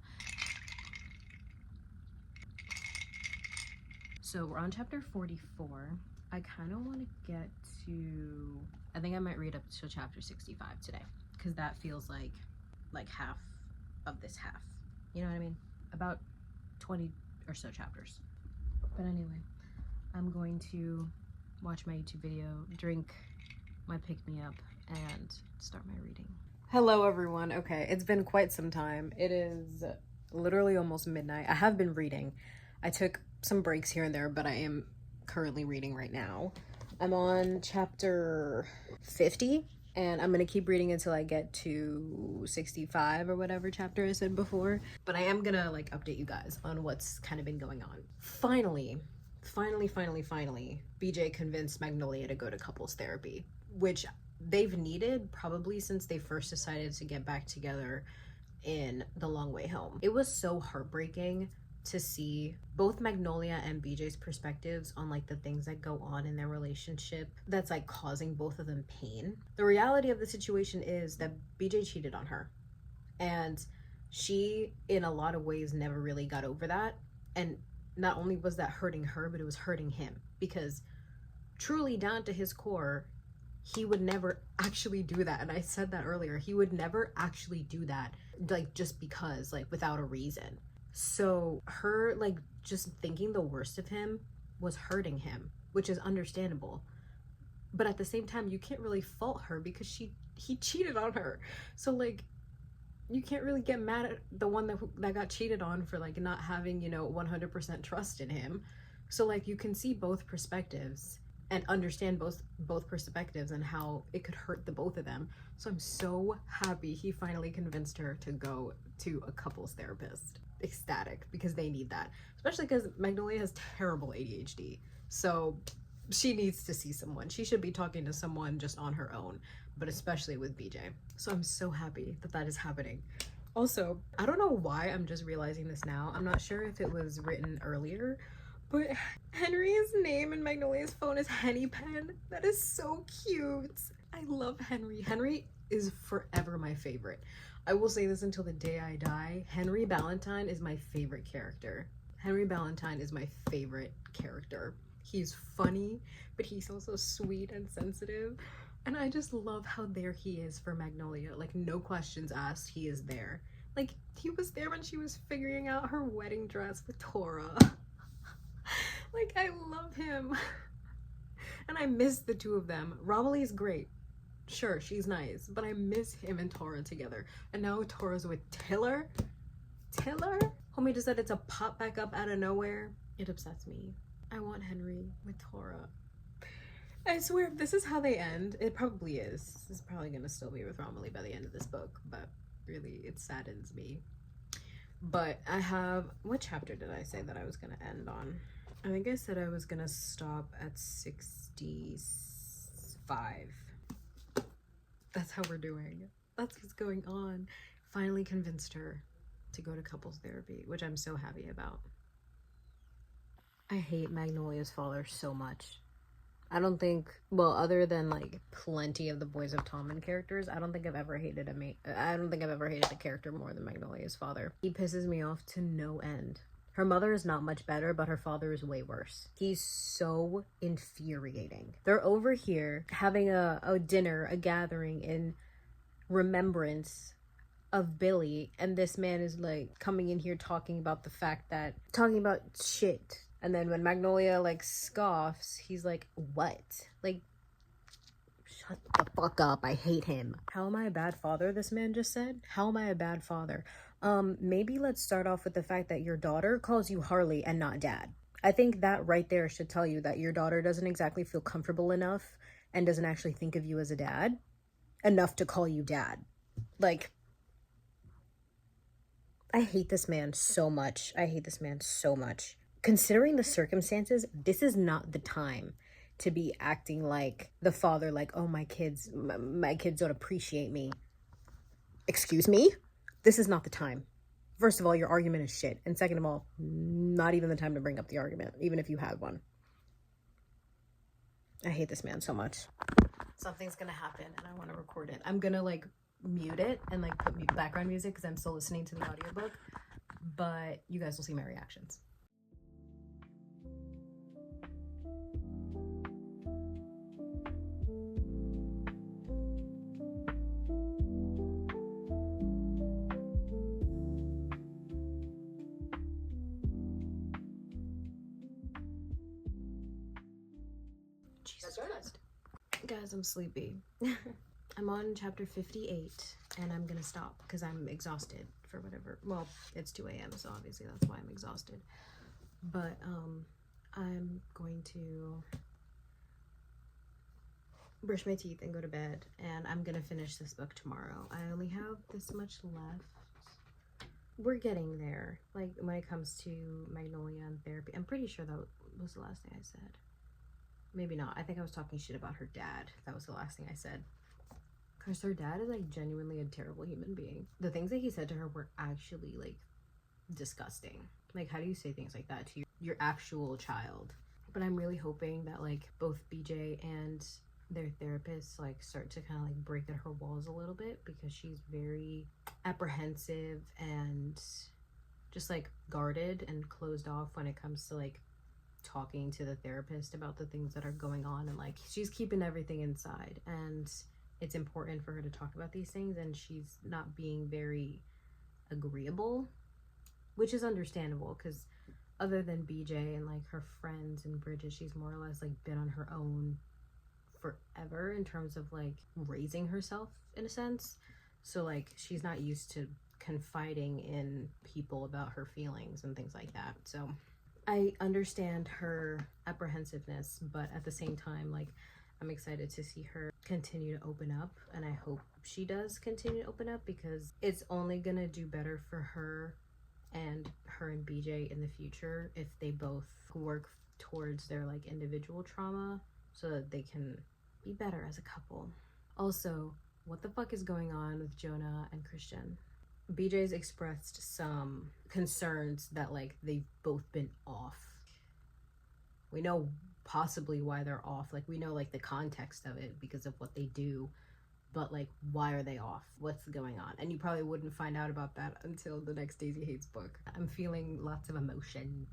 So we're on chapter 44. I kind of want to get to, I think I might read up to chapter 65 today, because that feels like half of this half, you know what I mean? About 20 or so chapters. But anyway, I'm going to watch my YouTube video, drink my pick-me-up, and start my reading. Hello everyone. Okay, it's been quite some time. It is literally almost midnight. I have been reading. I took some breaks here and there, but I am currently reading right now. I'm on chapter 50 and I'm gonna keep reading until I get to 65 or whatever chapter I said before. But I am gonna like update you guys on what's kind of been going on. Finally, BJ convinced Magnolia to go to couples therapy, which they've needed probably since they first decided to get back together in The Long Way Home. It was so heartbreaking to see both Magnolia and BJ's perspectives on like the things that go on in their relationship that's like causing both of them pain. The reality of the situation is that BJ cheated on her, and she in a lot of ways never really got over that. And not only was that hurting her, but it was hurting him, because truly down to his core, he would never actually do that. And I said that earlier, he would never actually do that like just because, like without a reason. So her like just thinking the worst of him was hurting him, which is understandable. But at the same time, you can't really fault her because he cheated on her. So like you can't really get mad at the one that got cheated on for like not having, you know, 100% trust in him. So like you can see both perspectives and understand both perspectives and how it could hurt the both of them. So I'm so happy he finally convinced her to go to a couples therapist. Ecstatic, because they need that, especially because Magnolia has terrible ADHD, so she needs to see someone. She should be talking to someone just on her own, but especially with BJ. So I'm so happy that that is happening. Also, I don't know why I'm just realizing this now. I'm not sure if it was written earlier, but Henry's name in Magnolia's phone is Henny Pen. That is so cute. I love Henry. Henry is forever my favorite. I will say this until the day I die. Henry Ballantyne is my favorite character. Henry Ballantyne is my favorite character. He's funny, but he's also sweet and sensitive. And I just love how there he is for Magnolia. Like, no questions asked, he is there. Like, he was there when she was figuring out her wedding dress with Tora. Like, I love him. And I miss the two of them. Romilly's great. Sure, she's nice, but I miss him and Tora together. And now Tora's with Tiller. Tiller? Homie just said it's a pop back up out of nowhere. It upsets me. I want Henry with Tora. I swear, if this is how they end, it probably is. This is probably gonna still be with Romilly by the end of this book, but really, it saddens me. But I have, what chapter did I say that I was gonna end on? I think I said I was gonna stop at 65. That's how we're doing. That's what's going on. Finally convinced her to go to couples therapy, which I'm so happy about. I hate Magnolia's father so much. I don't think, well, other than like plenty of the Boys of Tommen characters, I don't think I've ever hated a character more than Magnolia's father. He pisses me off to no end. Her mother is not much better, but her father is way worse. He's so infuriating. They're over here having a dinner, a gathering in remembrance of Billy, and this man is like coming in here talking about shit. And then when Magnolia like scoffs, he's like, what? Like, shut the fuck up. I hate him. How am I a bad father? This man just said. How am I a bad father? Maybe let's start off with the fact that your daughter calls you Harley and not dad. I think that right there should tell you that your daughter doesn't exactly feel comfortable enough and doesn't actually think of you as a dad enough to call you dad. Like, I hate this man so much. I hate this man so much. Considering the circumstances, this is not the time to be acting like the father, like, oh, my kids don't appreciate me. Excuse me? This is not the time. First of all, your argument is shit. And second of all, not even the time to bring up the argument, even if you had one. I hate this man so much. Something's gonna happen and I want to record it. I'm gonna like mute it and like put background music because I'm still listening to the audiobook, but you guys will see my reactions. Jesus Christ. Guys, I'm sleepy. I'm on chapter 58 and I'm gonna stop because I'm exhausted for whatever. Well, it's 2 a.m. so obviously that's why I'm exhausted. But I'm going to brush my teeth and go to bed, and I'm gonna finish this book tomorrow. I only have this much left. We're getting there. Like when it comes to Magnolia and therapy, I'm pretty sure that was the last thing I said. Maybe not. I think I was talking shit about her dad. That was the last thing I said. Because her dad is like genuinely a terrible human being. The things that he said to her were actually like disgusting. Like, how do you say things like that to your actual child? But I'm really hoping that like both BJ and their therapists like start to kind of like break at her walls a little bit, because she's very apprehensive and just like guarded and closed off when it comes to like talking to the therapist about the things that are going on, and like she's keeping everything inside, and it's important for her to talk about these things, and she's not being very agreeable, which is understandable because other than BJ and like her friends and Bridget, she's more or less like been on her own forever in terms of like raising herself in a sense. So like she's not used to confiding in people about her feelings and things like that. So I understand her apprehensiveness, but at the same time, like, I'm excited to see her continue to open up, and I hope she does continue to open up, because it's only gonna do better for her and BJ in the future if they both work towards their like individual trauma so that they can be better as a couple. Also, what the fuck is going on with Jonah and Christian? BJ's expressed some concerns that like they've both been off. We know possibly why they're off. Like we know like the context of it because of what they do, but like why are they off? What's going on? And you probably wouldn't find out about that until the next Daisy Hates book. I'm feeling lots of emotions,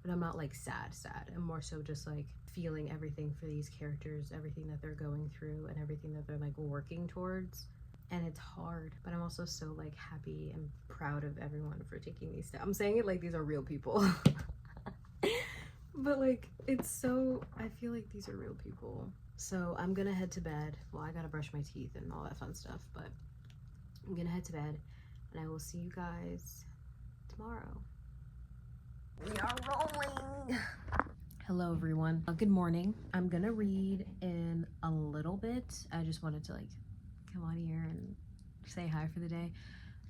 but I'm not like sad. I'm more so just like feeling everything for these characters, everything that they're going through and everything that they're like working towards. And it's hard, but I'm also so like happy and proud of everyone for taking these steps. I'm saying it like these are real people. But like it's so, I feel like these are real people. So I'm gonna head to bed. Well, I gotta brush my teeth and all that fun stuff, but I'm gonna head to bed, and I will see you guys tomorrow. We are rolling. Hello everyone. Good morning. I'm gonna read in a little bit. I just wanted to like come on here and say hi for the day.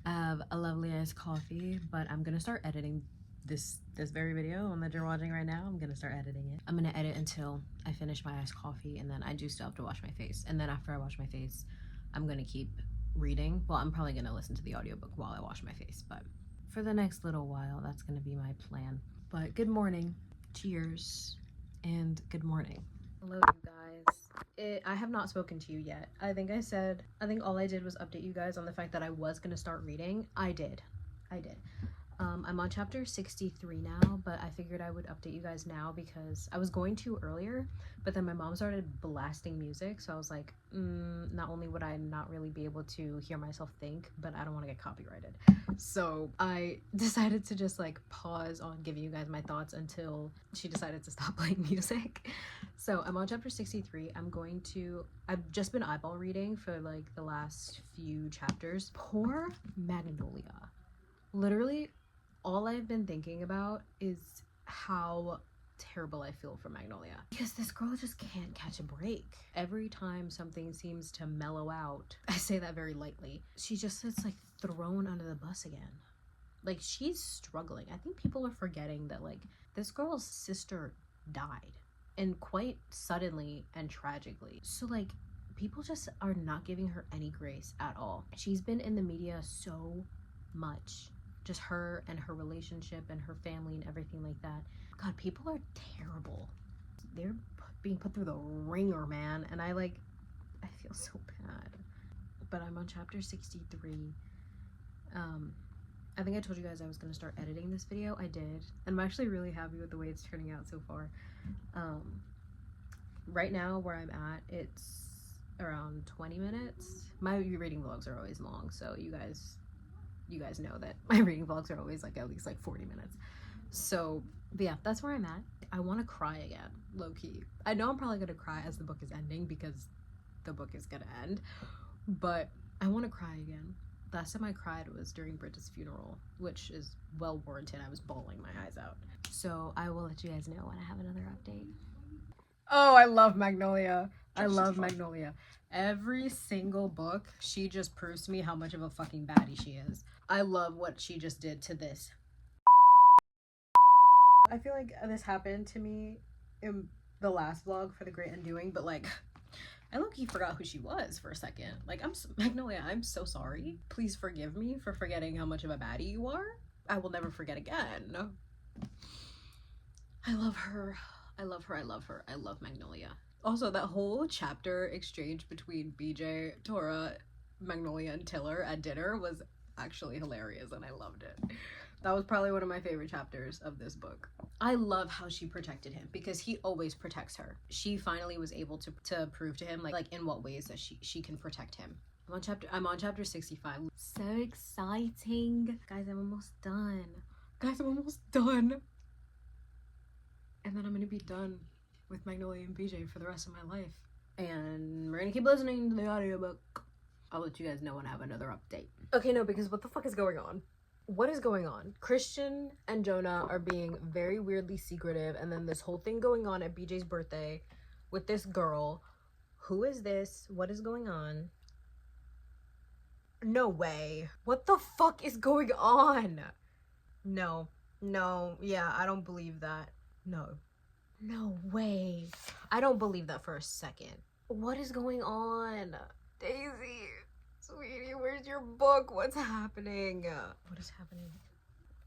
I have a lovely iced coffee, but I'm gonna start editing this very video that you're watching right now. I'm gonna start editing it. I'm gonna edit until I finish my iced coffee, and then I do still have to wash my face. And then after I wash my face, I'm gonna keep reading. Well, I'm probably gonna listen to the audiobook while I wash my face, but for the next little while, that's gonna be my plan. But good morning, cheers, and good morning. Hello, you guys. I have not spoken to you yet. I think all I did was update you guys on the fact that I was gonna start reading. I did. I'm on chapter 63 now, but I figured I would update you guys now because I was going to earlier, but then my mom started blasting music, so I was like, not only would I not really be able to hear myself think, but I don't want to get copyrighted. So I decided to just like pause on giving you guys my thoughts until she decided to stop playing music. So I'm on chapter 63. I've just been eyeball reading for like the last few chapters. Poor Magnolia. Literally, all I've been thinking about is how terrible I feel for Magnolia. Because this girl just can't catch a break. Every time something seems to mellow out, I say that very lightly, she just gets like thrown under the bus again. Like, she's struggling. I think people are forgetting that like this girl's sister died, and quite suddenly and tragically. So like people just are not giving her any grace at all. She's been in the media so much. Just her and her relationship and her family and everything like that. God, people are terrible. They're being put through the ringer, man. And I feel so bad. But I'm on chapter 63. I think I told you guys I was going to start editing this video. I did. And I'm actually really happy with the way it's turning out so far. Right now, where I'm at, it's around 20 minutes. My reading vlogs are always long, so you guys know that my reading vlogs are always like at least like 40 minutes. So, but yeah, that's where I'm at. I want to cry again, low-key. I know I'm probably going to cry as the book is ending because the book is going to end, but I want to cry again. Last time I cried was during Britta's funeral, which is well warranted. I was bawling my eyes out. So I will let you guys know when I have another update. Oh, I love Magnolia. I love Magnolia. Every single book, she just proves to me how much of a fucking baddie she is. I love what she just did to this. I feel like this happened to me in the last vlog for The Great Undoing, but like, I low-key forgot who she was for a second. Like, Magnolia, I'm so sorry. Please forgive me for forgetting how much of a baddie you are. I will never forget again. I love her. I love her. I love her. I love Magnolia. Also, that whole chapter exchange between BJ, Tora, Magnolia, and Tiller at dinner was actually hilarious, and I loved it. That was probably one of my favorite chapters of this book. I love how she protected him because he always protects her. She finally was able to prove to him like in what ways that she can protect him. I'm on chapter 65. So exciting. Guys, I'm almost done. And then I'm gonna be done with Magnolia and BJ for the rest of my life. And we're gonna keep listening to the audiobook. I'll let you guys know when I have another update. Okay, no, because what the fuck is going on? What is going on? Christian and Jonah are being very weirdly secretive, and then this whole thing going on at BJ's birthday with this girl. Who is this? What is going on? No way. What the fuck is going on? No, yeah, I don't believe that. No way. I don't believe that for a second. What is going on? Daisy, sweetie, where's your book? What's happening? What is happening?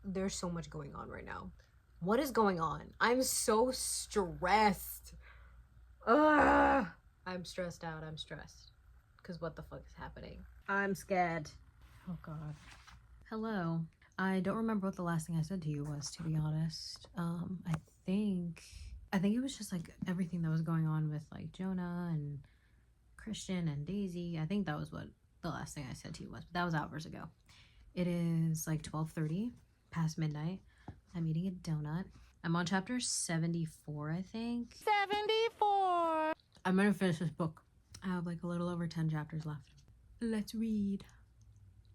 There's so much going on right now. What is going on? I'm so stressed. Ugh. I'm stressed out. I'm stressed. Because what the fuck is happening? I'm scared. Oh, God. Hello. I don't remember what the last thing I said to you was, to be honest. I think it was just like everything that was going on with like Jonah and Christian and Daisy. I think that was what the last thing I said to you was, but that was hours ago. It is like 12:30 past midnight. I'm eating a donut. I'm on chapter 74, I think. 74! I'm gonna finish this book. I have like a little over 10 chapters left. Let's read.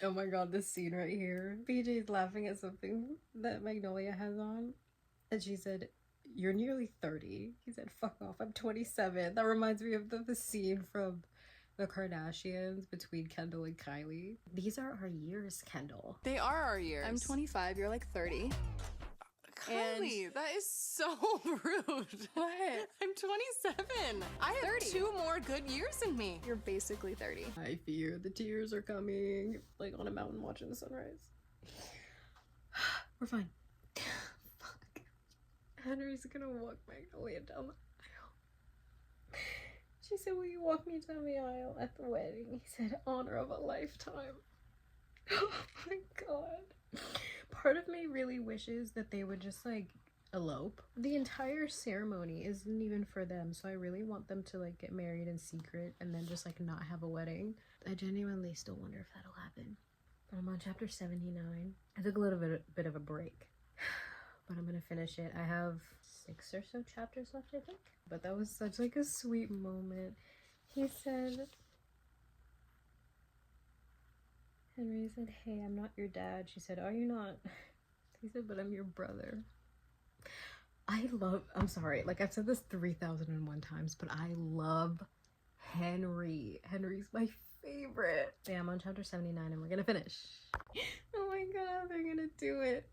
Oh my god, this scene right here. BJ's laughing at something that Magnolia has on. And she said, "You're nearly 30. He said, "Fuck off, I'm 27. That reminds me of the scene from the Kardashians between Kendall and Kylie. These are our years, Kendall. They are our years. I'm 25, you're like 30. Kylie, that is so rude. What? I'm 27. I have 30. 2 more good years in me. You're basically 30. I fear the tears are coming, like on a mountain watching the sunrise. We're fine. Fuck. Henry's gonna walk Magnolia down the aisle. She said, "Will you walk me down the aisle at the wedding?" He said, "Honor of a lifetime." Oh my god. Poor Part of me really wishes that they would just like elope. The entire ceremony isn't even for them, so I really want them to like get married in secret and then just like not have a wedding. I genuinely still wonder if that'll happen. But I'm on chapter 79. I took a little bit of a break, but I'm gonna finish it. I have 6 or so chapters left, I think. But that was such like a sweet moment. He said, Henry said, "Hey, I'm not your dad." She said, "Are you not?" He said, "But I'm your brother." I'm sorry, like I've said this 3,001 times, but I love Henry. Henry's my favorite. Yeah, I'm on chapter 79 and we're gonna finish. Oh my god, they're gonna do it.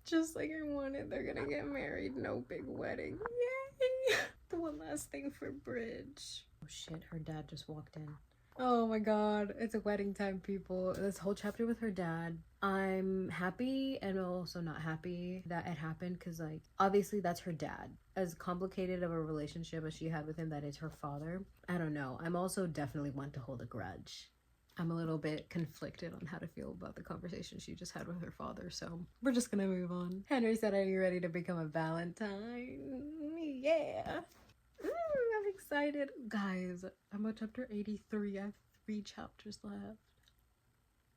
Just like I wanted, they're gonna get married. No big wedding. Yay! The one last thing for Bridge. Oh shit, her dad just walked in. Oh my god, it's a wedding time, people. This whole chapter with her dad. I'm happy and also not happy that it happened because, like, obviously that's her dad. As complicated of a relationship as she had with him, that is her father. I don't know. I'm also definitely one to hold a grudge. I'm a little bit conflicted on how to feel about the conversation she just had with her father, so we're just gonna move on. Henry said, "Are you ready to become a Valentine?" Yeah. I'm excited. Guys, I'm on chapter 83. I have 3 chapters left.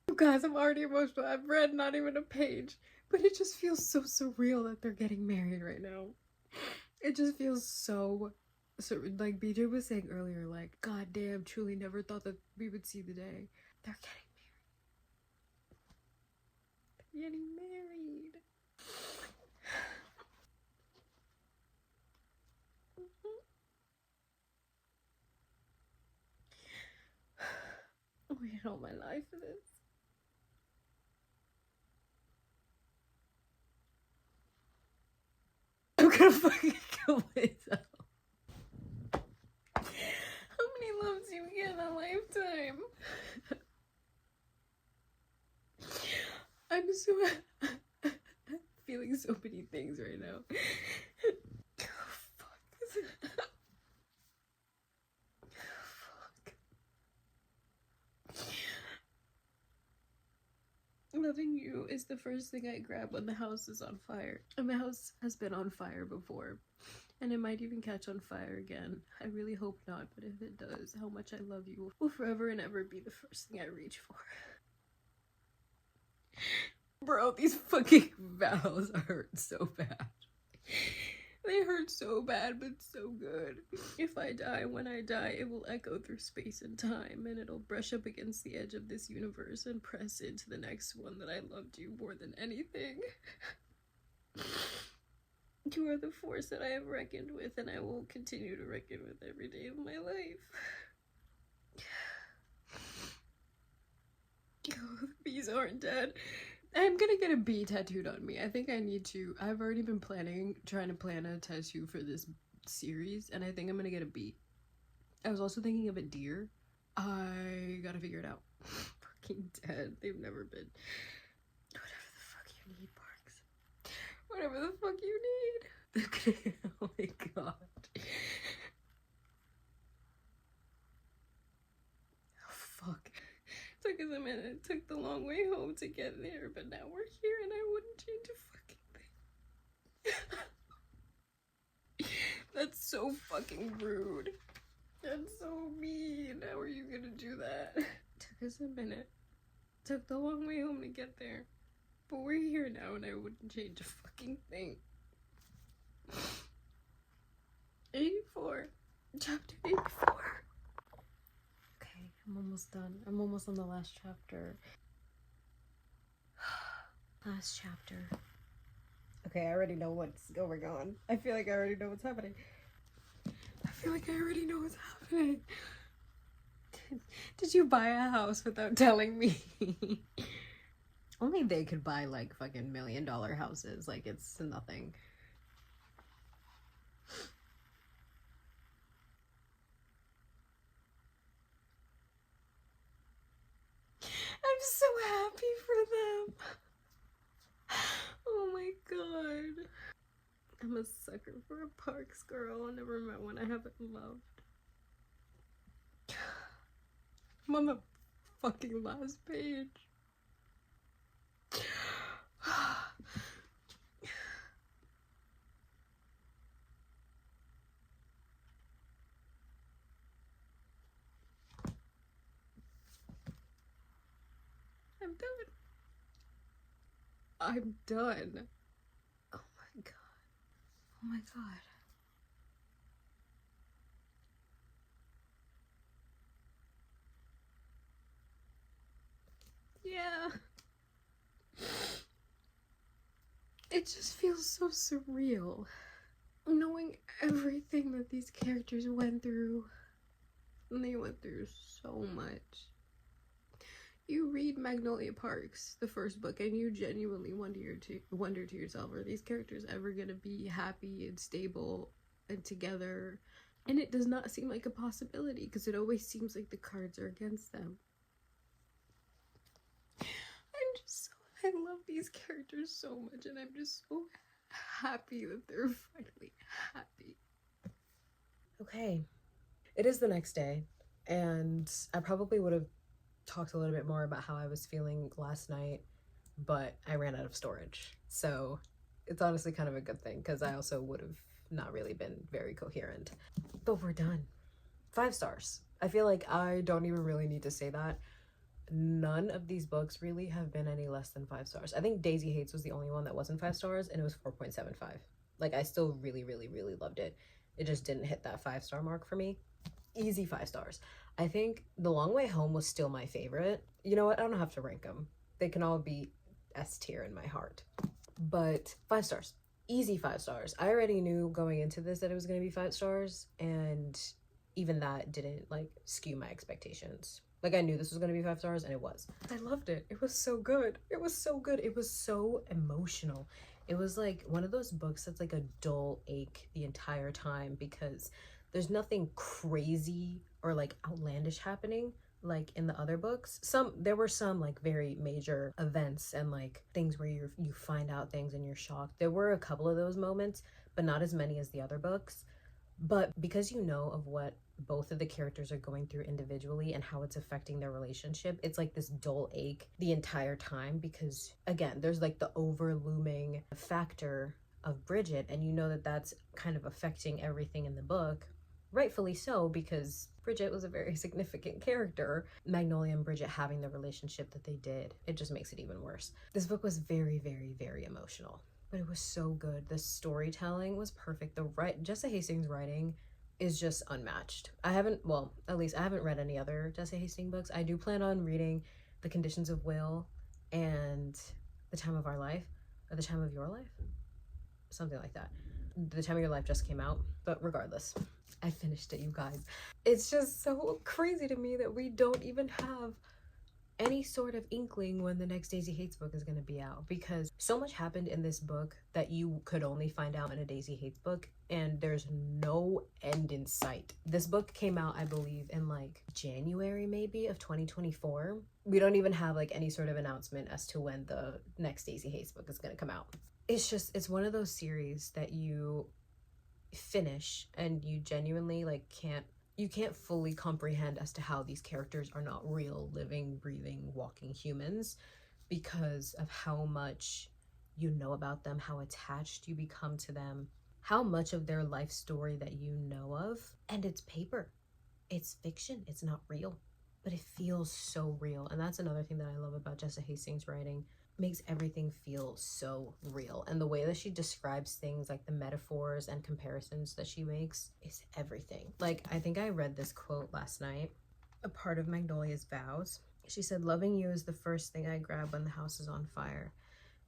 You guys, I'm already emotional. I've read not even a page, but it just feels so surreal that they're getting married right now. It just feels so like BJ was saying earlier, like, god damn, truly never thought that we would see the day. They're getting married. They're getting married. I waited all my life for this. I'm gonna fucking kill myself. How many loves do you get in a lifetime? I'm so feeling so many things right now. Oh, fuck. Fuck. Loving you is the first thing I grab when the house is on fire. And the house has been on fire before. And it might even catch on fire again. I really hope not, but if it does, how much I love you will forever and ever be the first thing I reach for. Bro, these fucking vows hurt so bad. They hurt so bad, but so good. If I die, when I die, it will echo through space and time, and it'll brush up against the edge of this universe and press into the next one that I loved you more than anything. You are the force that I have reckoned with, and I will continue to reckon with every day of my life. Oh, the bees aren't dead. I'm gonna get a bee tattooed on me. I think I need to. I've already been trying to plan a tattoo for this series, and I think I'm gonna get a bee. I was also thinking of a deer. I gotta figure it out. Fucking dead. They've never been. Whatever the fuck you need, Parks. Whatever the fuck you need. Oh my god. Oh, fuck. Took us a minute. It took the long way home to get there, but now we're here and I wouldn't change a fucking thing. That's so fucking rude. That's so mean. How are you gonna do that? Took us a minute. Took the long way home to get there. But we're here now and I wouldn't change a fucking thing. 84. Chapter 84. Okay, I'm almost done. I'm almost on the last chapter. Last chapter. Okay, I already know what's going on. I feel like I already know what's happening. Did you buy a house without telling me? Only they could buy like fucking $1 million houses. Like it's nothing. I'm so happy for them. Oh my god. I'm a sucker for a Parks girl. I never met one I haven't loved. I'm on the fucking last page. done. I'm done. Oh my god. Oh my god. Yeah. It just feels so surreal. Knowing everything that these characters went through. And they went through so much. You read Magnolia Parks, the first book, and you genuinely wonder to yourself, are these characters ever gonna be happy and stable and together? And it does not seem like a possibility, because it always seems like the cards are against them. I love these characters so much, and I'm just so happy that they're finally happy. Okay, it is the next day, and I probably would have talked a little bit more about how I was feeling last night, but I ran out of storage. So it's honestly kind of a good thing, because I also would have not really been very coherent. But we're done. 5 stars. I feel like I don't even really need to say that. None of these books really have been any less than 5 stars. I think Daisy Hates was the only one that wasn't 5 stars, and it was 4.75. Like, I still really, really, really loved it. It just didn't hit that 5-star mark for me. Easy 5 stars. I think The Long Way Home was still my favorite. You know what? I don't have to rank them. They can all be S tier in my heart. But 5 stars. Easy 5 stars. I already knew going into this that it was going to be 5 stars, and even that didn't, like, skew my expectations. Like, I knew this was going to be 5 stars, and it was. I loved it. It was so good. It was so good. It was so emotional. It was like one of those books that's like a dull ache the entire time, because there's nothing crazy or like outlandish happening like in the other books. There were some like very major events and like things where you find out things and you're shocked. There were a couple of those moments, but not as many as the other books. But because you know of what both of the characters are going through individually and how it's affecting their relationship, it's like this dull ache the entire time, because again, there's like the over-looming factor of Bridget, and you know that that's kind of affecting everything in the book. Rightfully so, because Bridget was a very significant character. Magnolia and Bridget having the relationship that they did, it just makes it even worse. This book was very, very, very emotional, but it was so good. The storytelling was perfect. Jessa Hastings' writing is just unmatched. I haven't read any other Jessa Hastings books. I do plan on reading The Conditions of Will and The Time of Our Life, or The Time of Your Life? Something like that. The Time of Your Life just came out, but regardless, I finished it, you guys. It's just so crazy to me that we don't even have any sort of inkling when the next Daisy Hates book is going to be out, because so much happened in this book that you could only find out in a Daisy Hates book, and there's no end in sight. This book came out, I believe, in like January maybe of 2024. We don't even have like any sort of announcement as to when the next Daisy Hates book is going to come out. It's one of those series that you finish and you genuinely like can't fully comprehend as to how these characters are not real, living, breathing, walking humans, because of how much you know about them, how attached you become to them, how much of their life story that you know of. And it's paper, it's fiction, it's not real, but it feels so real. And that's another thing that I love about Jessa Hastings' writing. Makes everything feel so real, and the way that she describes things, like the metaphors and comparisons that she makes, is everything. Like, I think I read this quote last night, a part of Magnolia's vows. She said, "Loving you is the first thing I grab when the house is on fire,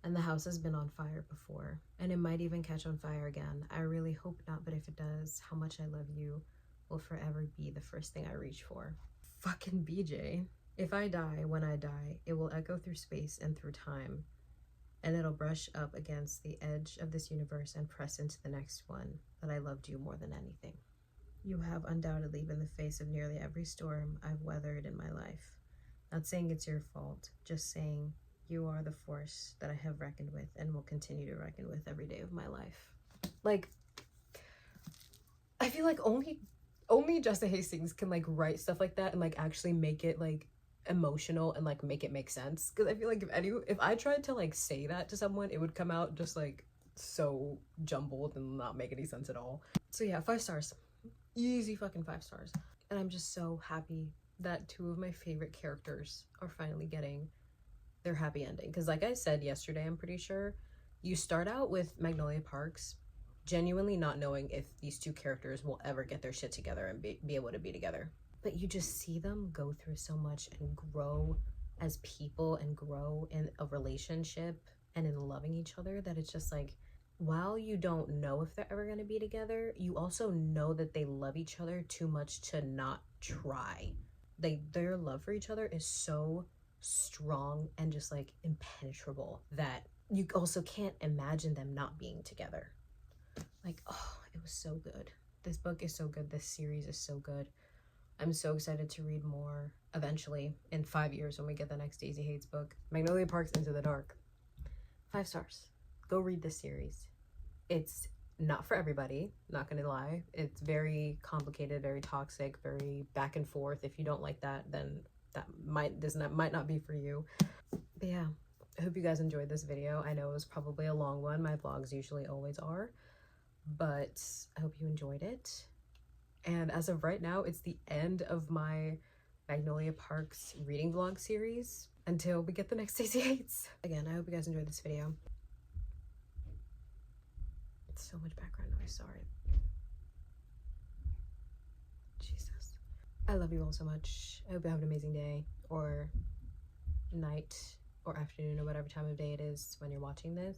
and the house has been on fire before, and it might even catch on fire again. I really hope not, but if it does, how much I love you will forever be the first thing I reach for." Fucking BJ. If I die, when I die, it will echo through space and through time, and it'll brush up against the edge of this universe and press into the next one, that I loved you more than anything. You have undoubtedly been the face of nearly every storm I've weathered in my life. Not saying it's your fault, just saying you are the force that I have reckoned with and will continue to reckon with every day of my life. Like, I feel like only Jessa Hastings can like write stuff like that and like actually make it like emotional and like make it make sense, because I feel like if I tried to like say that to someone, it would come out just like so jumbled and not make any sense at all. So yeah, 5 stars. Easy fucking 5 stars. And I'm just so happy that 2 of my favorite characters are finally getting their happy ending. Because like I said yesterday, I'm pretty sure, you start out with Magnolia Parks genuinely not knowing if these two characters will ever get their shit together and be able to be together. But you just see them go through so much and grow as people and grow in a relationship and in loving each other, that it's just like, while you don't know if they're ever going to be together, you also know that they love each other too much to not try. Their love for each other is so strong and just like impenetrable that you also can't imagine them not being together. Like, oh, it was so good. This book is so good. This series is so good. I'm so excited to read more eventually in 5 years when we get the next Daisy Hates book. Magnolia Parks Into the Dark. 5 stars. Go read this series. It's not for everybody, not gonna lie. It's very complicated, very toxic, very back and forth. If you don't like that, then that might not be for you. But yeah, I hope you guys enjoyed this video. I know it was probably a long one. My vlogs usually always are, but I hope you enjoyed it. And as of right now, it's the end of my Magnolia Parks reading vlog series until we get the next Daisy Hates. Again, I hope you guys enjoyed this video. It's so much background noise, sorry. Jesus. I love you all so much. I hope you have an amazing day or night or afternoon or whatever time of day it is when you're watching this.